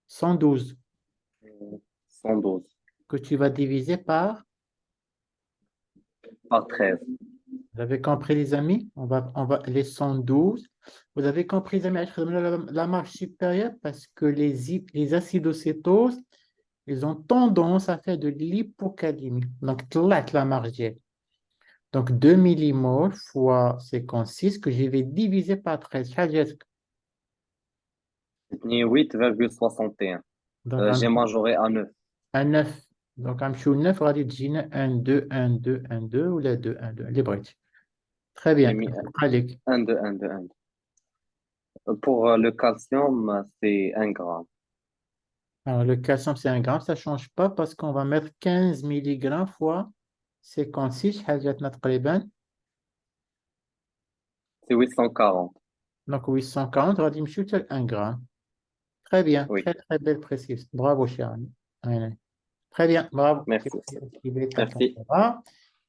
112 112 que tu vas diviser par... par 13. Vous avez compris, les amis? Les 112. Vous avez compris, les amis, la marge supérieure parce que les acidocétoses, ils ont tendance à faire de l'hypocalémie. Donc, طلعت la marge ديالك. Donc, 2 millimoles fois 56 que je vais diviser par 13. شحال جاتك؟ Ni 8,61. Donc, J'ai majoré à 9. un 9. Donc, غنمشيو 9 غادي تجينا 1 2 1 2 1 2 ولا 2 1 2 اللي بغيتي. Très J'ai bien. mis عليك. 1, 2, 1, 2, 1. Pour le calcium, c'est 1 gramme. Alors, le calcium, c'est 1 gramme, ça ne change pas parce qu'on va mettre 15 milligrammes fois 56. شحال جاتنا تقريبا؟ C'est 840. Donc, 840 غادي نمشيو حتى ل 1 gramme. Très bien. Oui, Très, très belle précision. Bravo, cher ami. Ouais. Très bien. Bravo. Tu merci. peux activer ta Merci. caméra.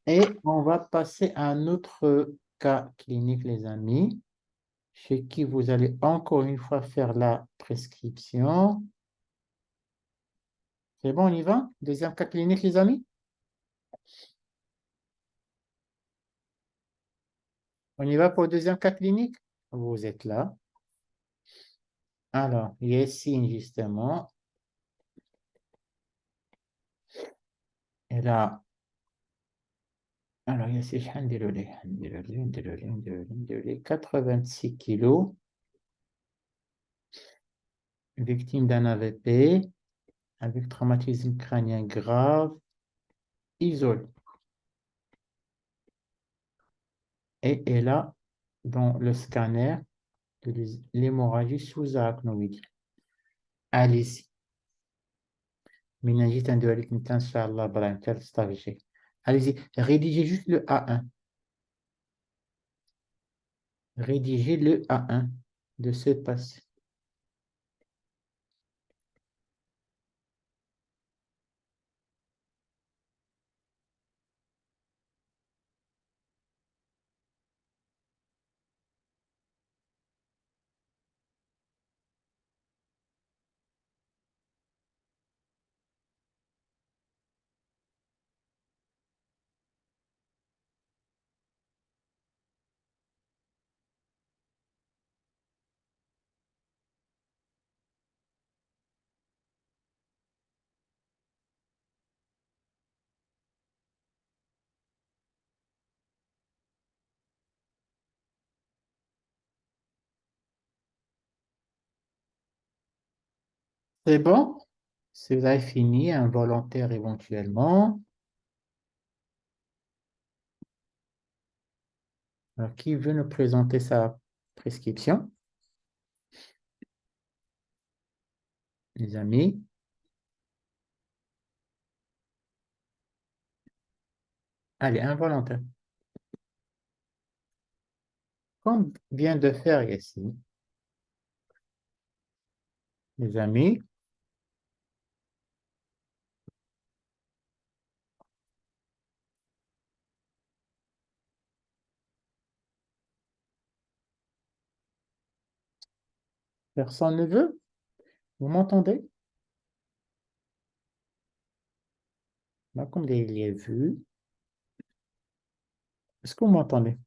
Et on va passer à un autre cas clinique, les amis, chez qui vous allez encore une fois faire la prescription. C'est bon, on y va? Deuxième cas clinique, les amis? On y va pour le deuxième cas clinique? Vous êtes là. Alors, Yessine, justement, elle a... Alors, Yessine, 86 kilos, victime d'un AVP, avec traumatisme crânien grave, isole. Et elle a, dans le scanner, de l'hémorragie sous-arachnoïde. Allez-y. Méningite endolique Inch'Allah, Brahim, tel stagiaire. Allez-y, rédigez juste le A1. Rédigez le A1 de ce passé. C'est bon? Si vous avez fini, involontaire éventuellement. Alors, qui veut nous présenter sa prescription? Les amis. Allez, involontaire. Comme vient de faire ici, les amis. Personne ne veut? Vous m'entendez? Là, comme il y a vu. Est-ce que vous m'entendez?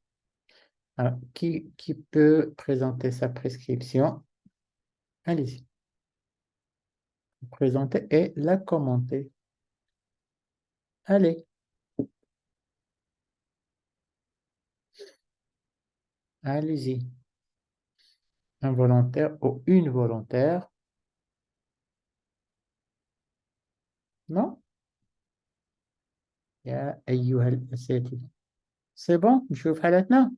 Alors, qui peut présenter sa prescription? Allez-y. Présenter et la commenter. Allez. Allez-y. Un volontaire ou une volontaire. Non? يا أيها الأساتذة. C'est bon? نشوف حالتنا.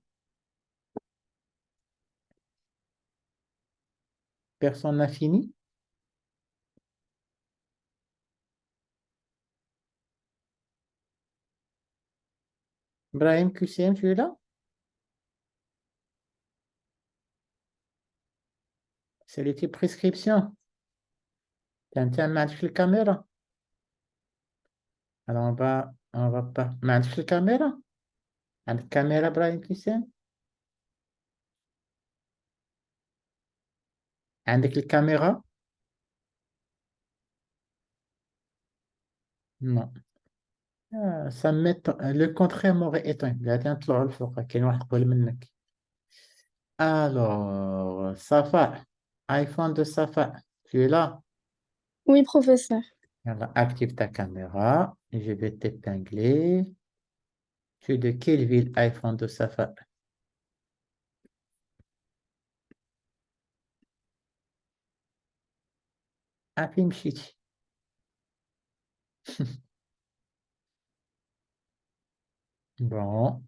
Personne n'a fini? Brahim QCM, tu es là? C'est les types prescription. Tu as match la caméra. Alors, on va pas. Match la caméra. La caméra, Brahim QCM. عندك الكاميرا؟ Non. Ça le contraire m'aurait étonné. قاعدين نطلعوا الفوق كاين واحد قبل منك. Alors, Safa, iPhone de Safa, tu es là? Oui, professeur. Alors, active ta caméra. Je vais t'épingler. Tu es de quelle ville, iPhone de Safa? Ah, puis مشيتي. Bon.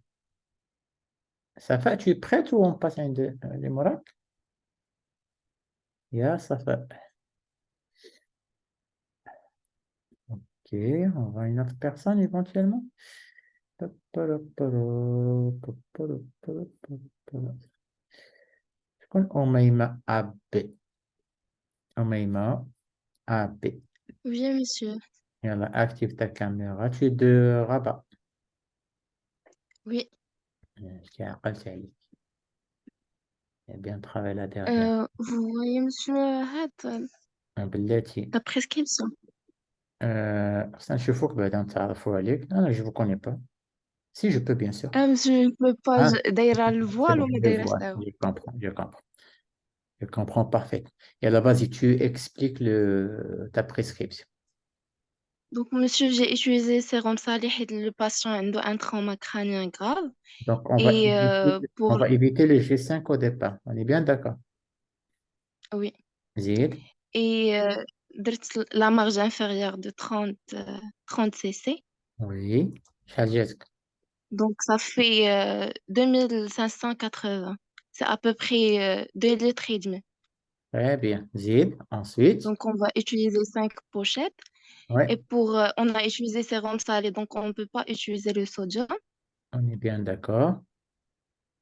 Safa, tu es prête ou on passe à les Morak? Ya, Safa. Ok, on va à une autre personne éventuellement. Omeima AB. Omeima AB. Oui, monsieur. Yalla, active ta caméra. Tu es de Rabat. Oui. Je عقلت عليك. Il a bien travaillé la dernière. Vous voyez, monsieur, بلاتي la prescription. خصنا نشوفوك بعدا نتعرفوا عليك. أنا je vous connais pas. Si je peux, bien sûr. monsieur, je peux pas, Ah, دايرة le c'est voile bon, ou ما je دايرة vois, ça. je comprends, je comprends. Je comprends parfaitement. Et à la base, tu expliques ta prescription. Donc, monsieur, j'ai utilisé sérum salih et le patient a un trauma crânien grave. Donc, Et on pour, va éviter le G5 au départ. On est bien d'accord. oui. Zid. Et درت la marge inférieure de 30 cc. Oui. Chaljesk. Donc, ça fait 2580. C'est à peu près 2 litres et demi. Très bien. Zid. Ensuite. Donc, on va utiliser 5 pochettes. Ouais. Et pour, on a utilisé sérum salé, donc on ne peut pas utiliser le sodium. On est bien d'accord.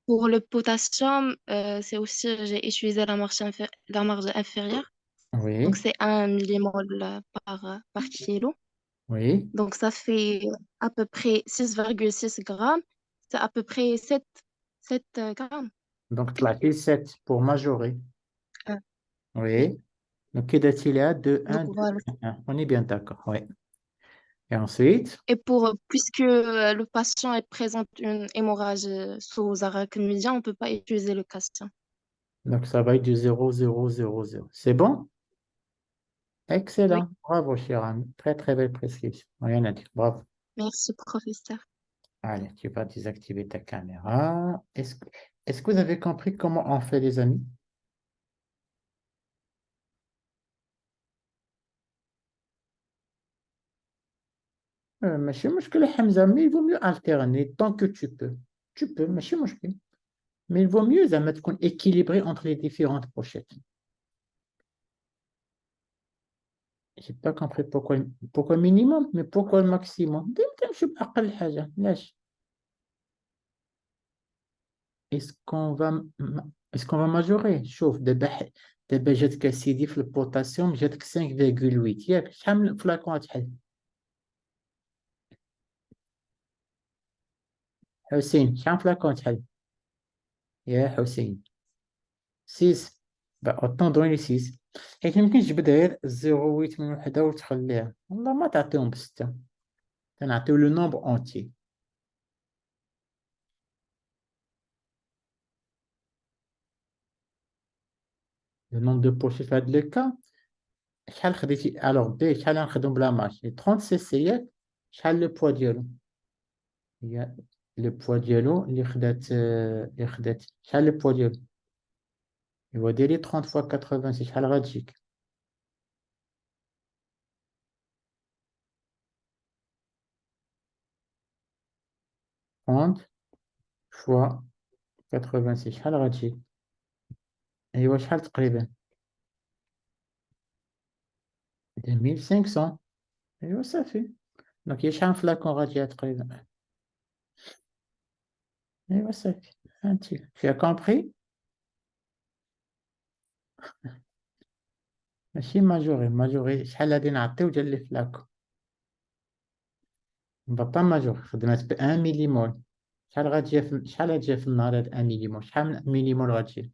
Pour le potassium, c'est aussi, j'ai utilisé la marge inférieure. Donc, Oui. c'est 1 millimol par kilo. Oui. Donc, ça fait à peu près 6,6 grammes. C'est à peu près 7 grammes. Donc, la T7 pour majorer. Euh, oui. Oui. Donc, qu'il a 2, Donc, 1, 2, voilà. 1. On est bien d'accord. Oui. Et ensuite, Et puisque le patient présente une hémorragie sous arachnoïdien, on ne peut pas utiliser le calcium. donc ça va être du 0,000. C'est bon? Oui, Excellent. Bravo, cher ami. Très, très belle prescription. Rien à dire. Bravo. merci, professeur. Allez, tu vas désactiver ta caméra. Est-ce que vous avez compris comment on fait, les amis? ماشي مشكلة حمزة, mais il vaut mieux alterner tant que tu peux. Tu peux, ماشي مشكل. Mais il vaut mieux زعما تكون équilibré entre les différentes pochettes. J'ai pas compris pourquoi minimum, mais pourquoi le maximum? ديما تمشي بأقل حاجة. علاش؟ Est-ce qu'on va est-ce qu'on va majorer? شوف دابا جاتك اسيدي في البوتاسيوم جاتك 5,8 ياك شحال من فلاكون غتحل؟ حسين شحال من فلاكون تحل؟ يا حسين 6. bah autant donner 6 حيت ميمكنش تجبد غير 0,8 من وحده وتخليها والله ما تعطيهم بستة تنعطيو لو نومبر اونتي لو نومبر دو بوشي في هاد لو كا شحال خديتي الوغ بي شحال غنخدم بلا مارش 30 سي سي ياك شحال لو بوا ديالو هي لو بوا ديالو اللي خدات شحال لو بوا ديالو هو ديري 30 فوا 80 شحال غتجيك 30 فوا 86 شحال غتجيك ايوا شحال تقريبا 2500 ايوا صافي دونك هي شحال فلاكون غتجيها تقريبا ايوا صافي فهمتي tu as compris ماشي ماجوري شحال غادي نعطيو ديال لي فلاكون با ماجور خدمات ب 1 مليمول شحال غتجي في النهار هاد 1 مليمول شحال من مليمول غتجي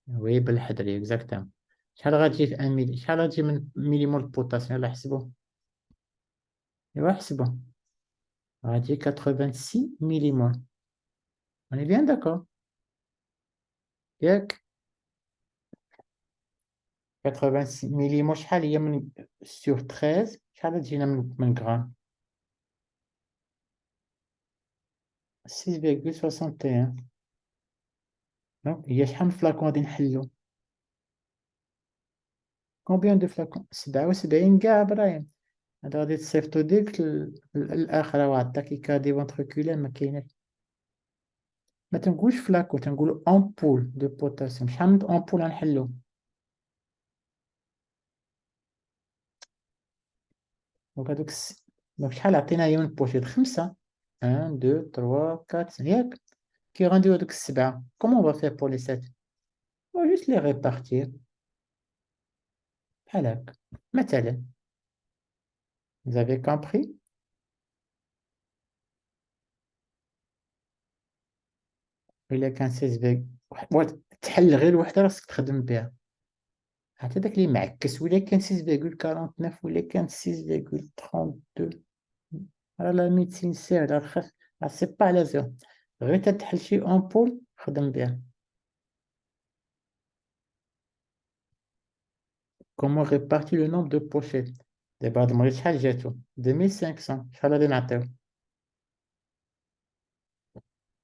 وي بالحدري اكزاكتومون شحال غتجي في 1 ملي شحال غتجي من مليمول بوتاسيوم يلاه حسبوا ايوا حسبوا غتجي 86 مليمول on est bien d'accord ياك 86 مليمول شحال هي من سور 13 شحال غتجينا من غرام 6,61 دونك هي شحال من فلاكون غادي نحلو كومبيان دو فلاكون 77 كاع ابراهيم هذا غادي تصيفطو ديك الاخره واحد التاكيكاردي فونتريكولار ما كايناش ما تنقولش فلاكون تنقولو امبول دو بوتاسيوم شحال من امبول غنحلو دونك دونك شحال عطينا هي من بوشيط 5 1 2 3 4 ياك كي غنديرو هادوك السبعة كومون on va faire pour les 7 on va juste les répartir بحال هكا مثلا vous avez compris إلا كان 16 تحل غير وحدة خاصك تخدم بها حتى داك اللي معكس ولا كان 6,49 ولا كان 6,32 la médecine ساهلة الخف c'est pas لازم غير تتحل شي أمبول خدم بها. Comment répartir le nombre de pochettes دابا هاد المريض شحال جاتو 2500 شحال غادي نعطيو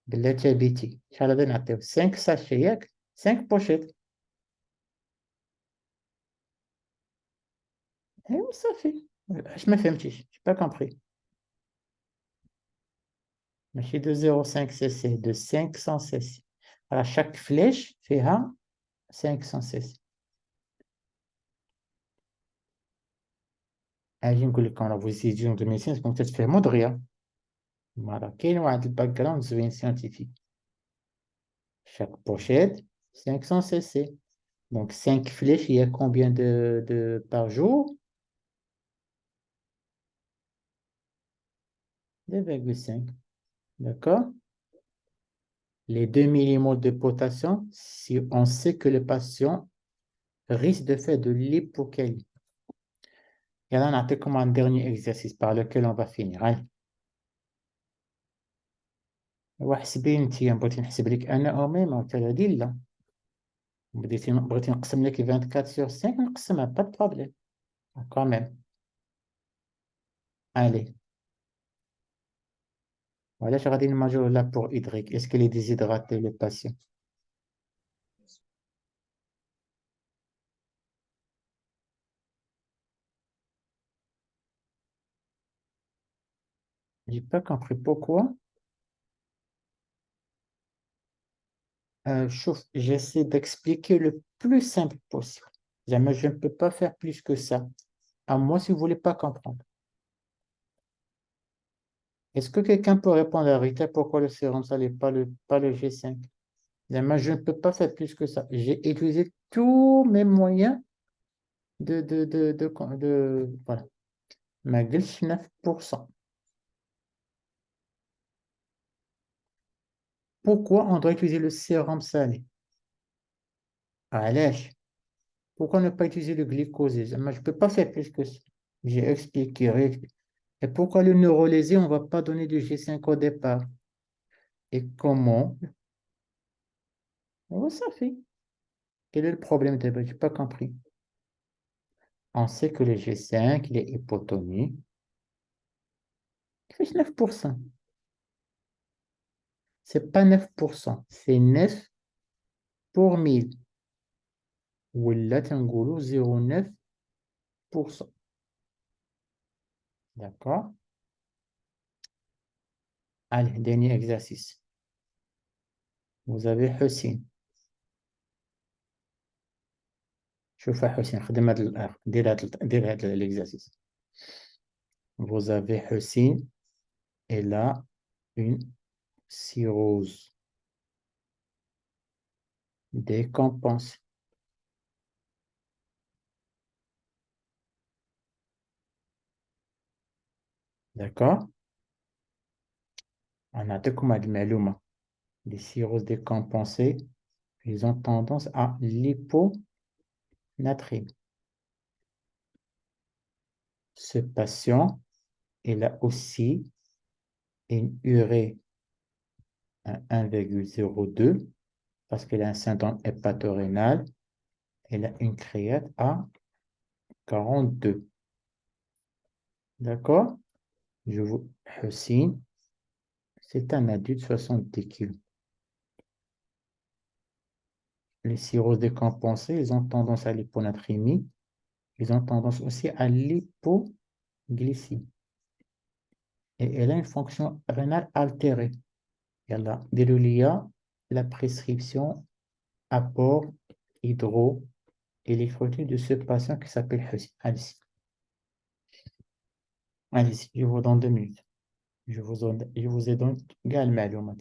بلاتي بيتي شحال غادي نعطيو 5 ساشي ياك 5 بوشيت ايوا صافي اش ما فهمتيش با كومبري ماشي دو 0.5 سي سي دو 500 سي سي على شاك فليش فيها 500 سي سي. اجي نقول لكم راه فوز ايتيديون دو ميديسين كنتو تتفهموا دغيا راه كاين واحد الباك جراوند زوين سيانتيفيك. Chaque pochette 500 cc. Donc 5 flèches, il y a combien par jour? 2,5. D'accord? Les 2 millimol de potassium, si on sait que le patient risque de faire de l'hypocalie. Et là, on a comme un dernier exercice par lequel on va finir. Allez. وحسبي انت بغيتي نحسب لك انا او ميم او هذه لا بغيتي نقسم لك 24 sur 5 نقسمها pas de problème quand même. Allez. Voilà, je regarde une major là pour hydrique. Est-ce qu'il est déshydraté, le patient? J'ai pas compris pourquoi. J'essaie d'expliquer le plus simple possible. Jamais je ne peux pas faire plus que ça. À moi, si vous voulez pas comprendre. Est-ce que quelqu'un peut répondre à Rita pourquoi le sérum salé, pas le G5? Jamais je ne peux pas faire plus que ça. J'ai utilisé tous mes moyens voilà. Ma glitch 9%. Pourquoi on doit utiliser le sérum salé? علاش pourquoi ne pas utiliser le glycosé? Je ne peux pas faire plus que ça. J'ai expliqué, réexpliqué. Et pourquoi le neurolésé, on ne va pas donner du G5 au départ? Et comment? Oh, ça fait. Quel est le problème? Je n'ai pas compris. On sait que le G5, il est hypotonique. Il fait 9%. Ce n'est pas 9%, c'est 9 pour 1000. Ou là, tu as 0,9%. D'accord? Allez, dernier exercice. Vous avez Hussein. شوف حسين خدم هذا دير هذا l'exercice. Vous avez Hussein et là une cirrhose décompensée. D'accord? On a deux comme المعلومة. Les cirrhoses décompensées, ils ont tendance à l'hyponatrémie. Ce patient, il a aussi une urée à 1,02 parce qu'il a un syndrome hépatorénal. Il a une créate à 42. D'accord? Hussein, c'est un adulte de 70 kg. Les cirrhoses décompensées, ils ont tendance à l'hyponatrémie. Ils ont tendance aussi à l'hypoglycémie. Et elle a une fonction rénale altérée. Elle a délulia la prescription apport hydroélectrolytique de ce patient qui s'appelle Hussein. Allez-y. Allez-y, je vous donne 2 minutes. Je vous ai donné également.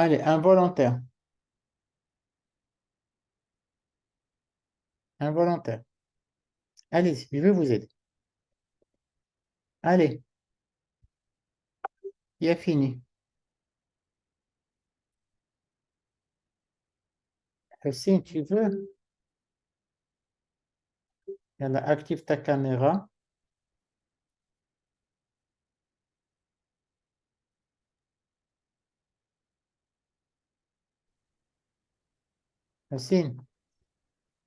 Allez, involontaire. Involontaire. Allez, je vais vous aider. Allez, il a fini. Hussein, tu veux? Yalla, active ta caméra. Hussein,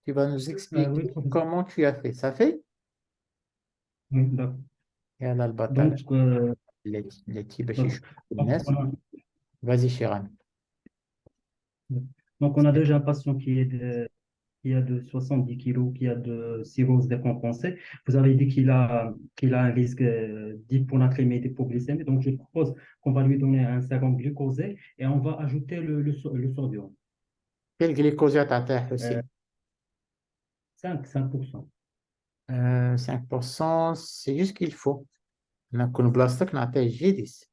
tu vas nous Oui, expliquer professeur. comment tu as fait. Ça fait? Oui, d'accord. Yalla, le Donc, bataille. Les petits bâchis d'accord. Donc, chouiness. Vas-y, Chiran. donc, on a déjà un patient qui a de 70 kilos, qui a de cirrhose décompensée. Vous avez dit qu'il a un risque d'hyponatrémie et d'hypoglycémie. Donc, je propose qu'on va lui donner un sérum glucosé et on va ajouter le sodium. Quel glycosiate à terre, Euh, Hussein? 5%. 5%, c'est juste ce qu'il faut. نكون بلاصتك نعطيه G10.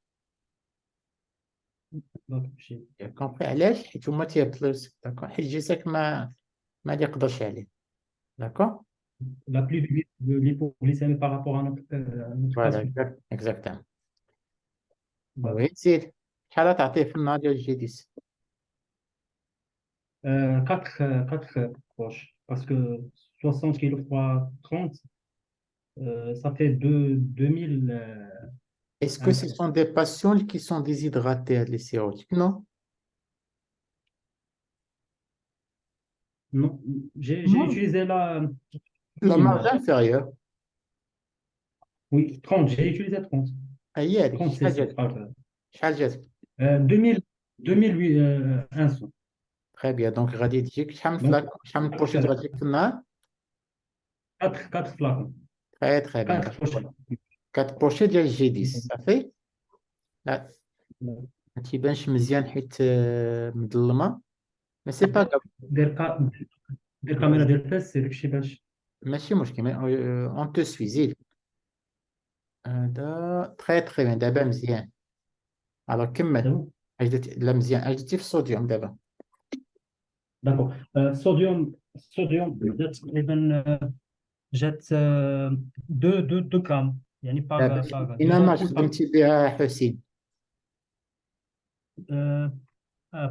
Donc, كومبري علاش؟ حيت هما تيهبط لك داكور، حيت جسمك ما يقدرش عليه. داكور. la plus de l'hypoglycémie par rapport à notre فوالا patient. اكزاكتومون. D'accord. وي زيد شحال تعطيه في النهار ديال G10؟ 4 poches, parce que 60 kilos fois 30, ça fait 2000 Est-ce que ce impuls. sont des patients qui sont déshydratés, les cirrhotiques? Non. Non, j'ai Non. utilisé la La marge minimale. inférieure. Oui, 30, j'ai utilisé 30. هي هذيك 30, شحال c'est جاتك؟ pas grave. شحال جاتك؟ 2001. Très bien. Donc غادي تجيك شحال من Donc, فلاك، شحال من بوشيت غادي تجيك في النهار؟ 4 flacons. Très très bien. 4 pochettes. 4 بوشيت ديال G10 صافي. لا ما تيبانش مزيان حيت مظلمه، مي سي با غاف. دير كاميرا ديال الباس سير داكشي باش ماشي مشكل، اون تو سوي زيد. هذا تري تري بيان. دابا مزيان. الوغ كمل. اجدتي لا مزيان، اجدتي في الصوديوم دابا. داكور. صوديوم جات تقريبا جات 2 غرام يعني دابا باغ اين ما ديزامبول باغ خدمتي بها حسين؟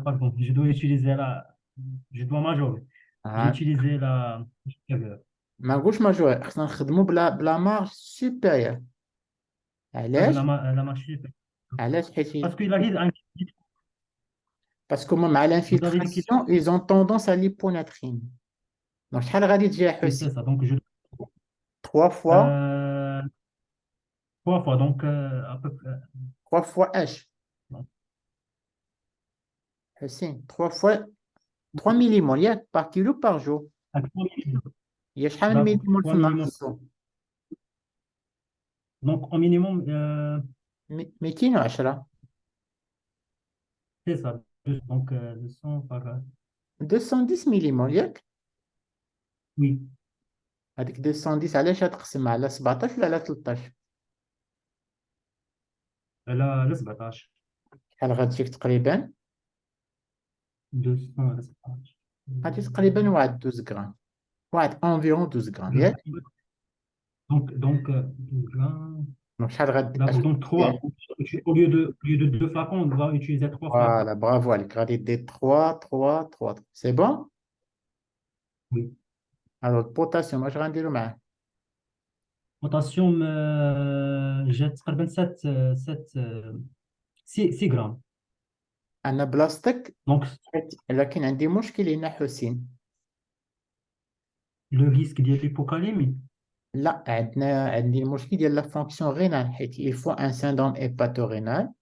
pardon, je dois majorer. J'ai آه. utilisé la supérieure. ما نقولش ماجور، خصنا نخدمو بلا مارج سوبيريور. علاش؟ La machine. علاش؟ حيت Parce qu'il a dit, باسكو مع vous avez dit qu'il l'infiltration ils ont tendance à l'hyponatrine. دونك شحال غادي تجي oui, c'est حسين؟ ça. Donc, 3 fois euh, 3 fois. Donc, à peu près. 3 fois H. Donc, حسين 3 fois 3 millimol ياك par kilo par jour. à 3 millimol. هي شحال من D'accord, ميليمول في 3 النهار millimol. خصو؟ Donc, au minimum, 210. c'est ça. Donc, 200 par. 210 millimol ياك. Oui, هذيك 210 علاش غتقسم على 17 ولا على 13؟ là, 17. شحال غتجيك تقريبا؟ 200 على 17. غادي تقريبا واحد 12 غرام، واحد انفيرون 12 غرام ياك. Donc, 12 grammes. دونك شحال غادي؟ D'accord, donc 3. Au lieu de 2 flacons, on va utiliser 3 flacons. فوالا برافو عليك. غادي دير 3 3 3. سي بون. Oui. الوغ البوتاسيوم اش غنديرو معاه؟ Potassium, j'ai تقريبا 6 grammes. انا بلاصتك Donc, لكن عندي مشكل هنا حسين. le risque ديال l'hypocalémie. لا عندي المشكل ديال لا فونكسيون رينال، حيت يفو ان سيندروم هيباتورينال.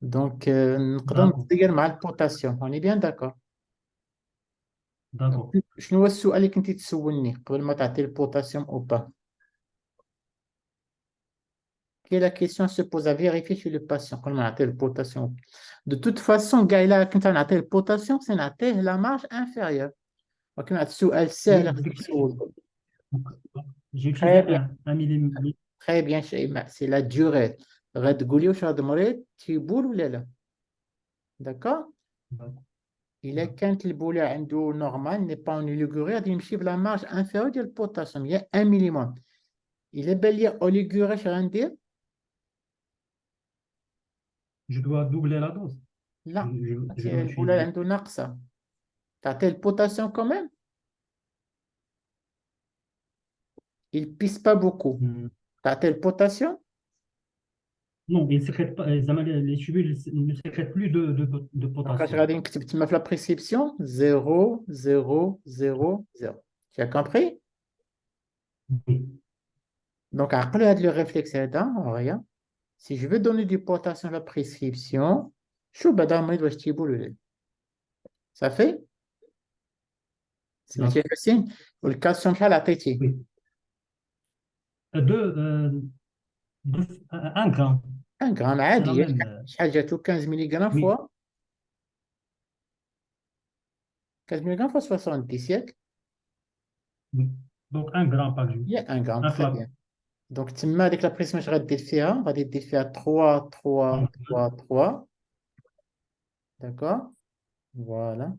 دونك نقدر D'accord, نتغير مع البوتاسيوم. اوني بيان داكور. d'accord. شنو هو السؤال اللي كنتي تسولني قبل ما تعطي البوتاسيوم او با؟ Quelle la question se pose à vérifier chez le patient quand on a le potassium. De toute façon, quand on a le potassium, c'est la marge inférieure. Donc, on a السؤال سهل Oui, خصك تسول. donc, j'ai utilisé Très bien, 1 millimètre. très bien شيماء. C'est la durée. غتقولي واش هاد المريض تيبول ولا لا؟ d'accord? D'accord. Il est quand le boulet عنده normal n'est pas en aliguré غادي يمشي la marge inférieure ديال البوتاسيوم هي 1 مليمول. Il est بلي aliguré اش غندير؟ Je dois doubler la dose. لا Je dois البوله utiliser. عنده ناقصه تعطيه البوتاسيوم quand même. Il pisse pas beaucoup. Hmm. تعطيه البوتاسيوم. Non, il ne sécrète pas, les tubules ne sécrètent plus de Donc اش potassium. غادي نكتب تما في la prescription 0 0 0 0. Tu as compris? Oui. Donc عقلوا هذا le réflexe هذا. Regarde. Si je veux donner du potassium à la prescription, شو بعدا المريض واش تيبوا ولا لا. Ça fait سمعتي D'accord. حسين والكالسيوم شحال عطيتي؟ Oui. Un gramme. 1 غرام C'est la عادي même. شحال جاتو 15 ملغ Oui, فوا 15 ملغ فوا 70 ياك oui. Donc, un gramme par jour. هي 1 غرام Un تري flacon. بيان. دونك تما هذيك لا بريسيون اش غدير فيها غادي دير فيها 3 3 3 3 داكور فوالا.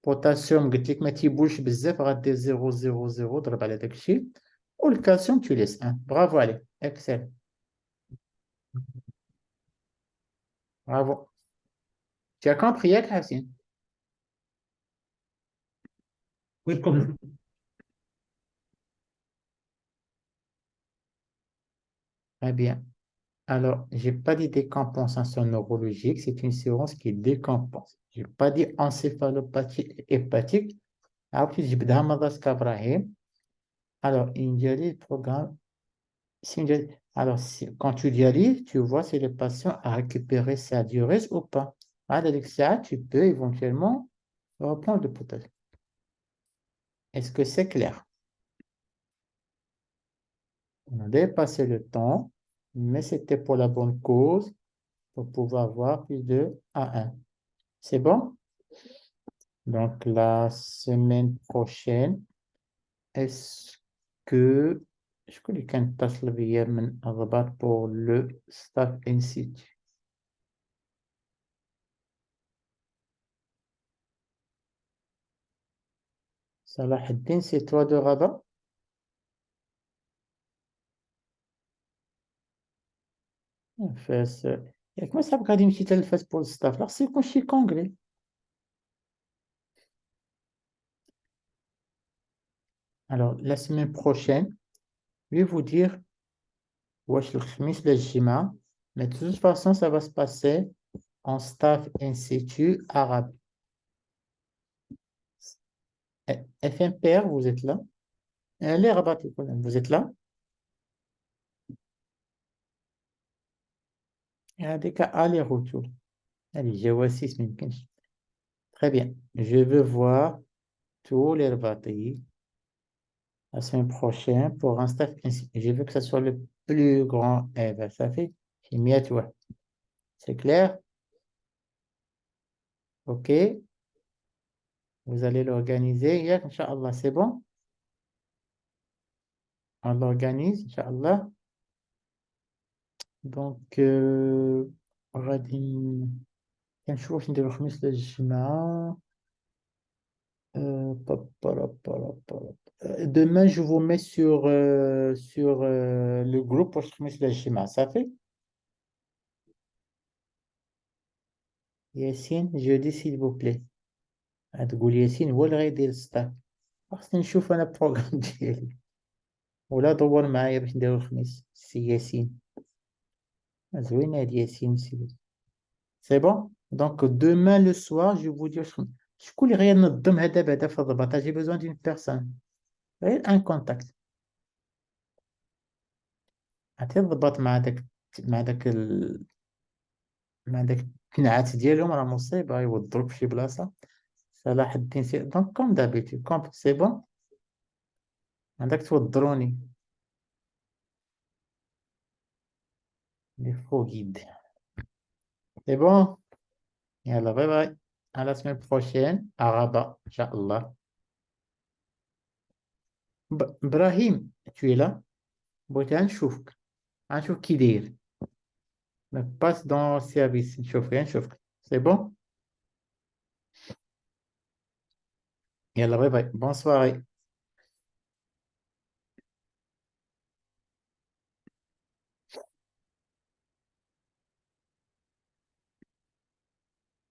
بوتاسيوم قلت لك ما تيبولش بزاف غدير 0 0 0 ضرب على داك الشيء والكالسيوم tu laisses 1. برافو عليك اكسل برافو. Tu as compris ياك حسين؟ Oui, professeur. Très bien. Alors, j'ai pas dit décompensation neurologique, c'est une séance qui décompense. J'ai pas dit encéphalopathie hépatique. Après, j'ai بدها مضاس كابراهيم. Alors, une dialyse programme. Alors, quand tu dialyses, tu vois si le patient a récupéré sa diurèse ou pas. Avec ça, tu peux éventuellement reprendre le potassium. Est-ce que c'est clair? On a dépassé le temps, mais c'était pour la bonne cause, pour pouvoir avoir plus de A1. C'est bon? Donc, la semaine prochaine, est-ce que je connais qu'un tasse le viernes à rabat pour le staff institut? Salah Eddin, c'est toi de Rabat? فاس ياك ما صاحبك غادي يمشي تلفاز pour le staff là c'est كلشي كونغري. Alors la semaine prochaine je vais vous dire واش الخميس ولا الجمعة mais de toute façon ça va se passer en staff institut arabe. FMPR vous êtes là? Les Rabat vous êtes là? هذيك aller-retour. Allez, جواسيس ما يمكنش. Très bien. Je veux voir tous les Rabatis la semaine prochaine pour un staff ainsi. Je veux que ça soit le plus grand ever. Ça fait? J'ai mis à toi. C'est clair? OK. Vous allez l'organiser. Yak, Inch'Allah, c'est bon? On l'organise, Inch'Allah. Donc, غادي كنشوف واش نديرو الخميس ولا الجمعة. Demain, je vous mets sur le groupe pour le schéma. Ça fait? Yassine, jeudi, s'il vous plaît. تقول ياسين هو اللي غيدير الستاف. خاصني نشوف انا البروغرام ديالي ولا دور معايا باش نديرو الخميس. سي ياسين زوينة هاد ياسين سي. سي بون. دونك demain le soir je vous dis شكون اللي غينظم هذا بعدا في الضباط. جي بيزوان دون بيرسون غير ان كونتاكت. عطي الضباط مع داك الكنعات ديالهم راه مصيبة يوضروك في شي بلاصة. صلاح الدين سي دونك كوم دابيتود كوم سي بون. عندك توضروني لي فو guide. سي بون. يلا باي باي. à la semaine prochaine à Rabat Inch'Allah. إبراهيم tu es là. بغيت نشوفك كي داير. passe dans le service نشوفك. C'est bon? Yalla, bye bye. Bonne soirée.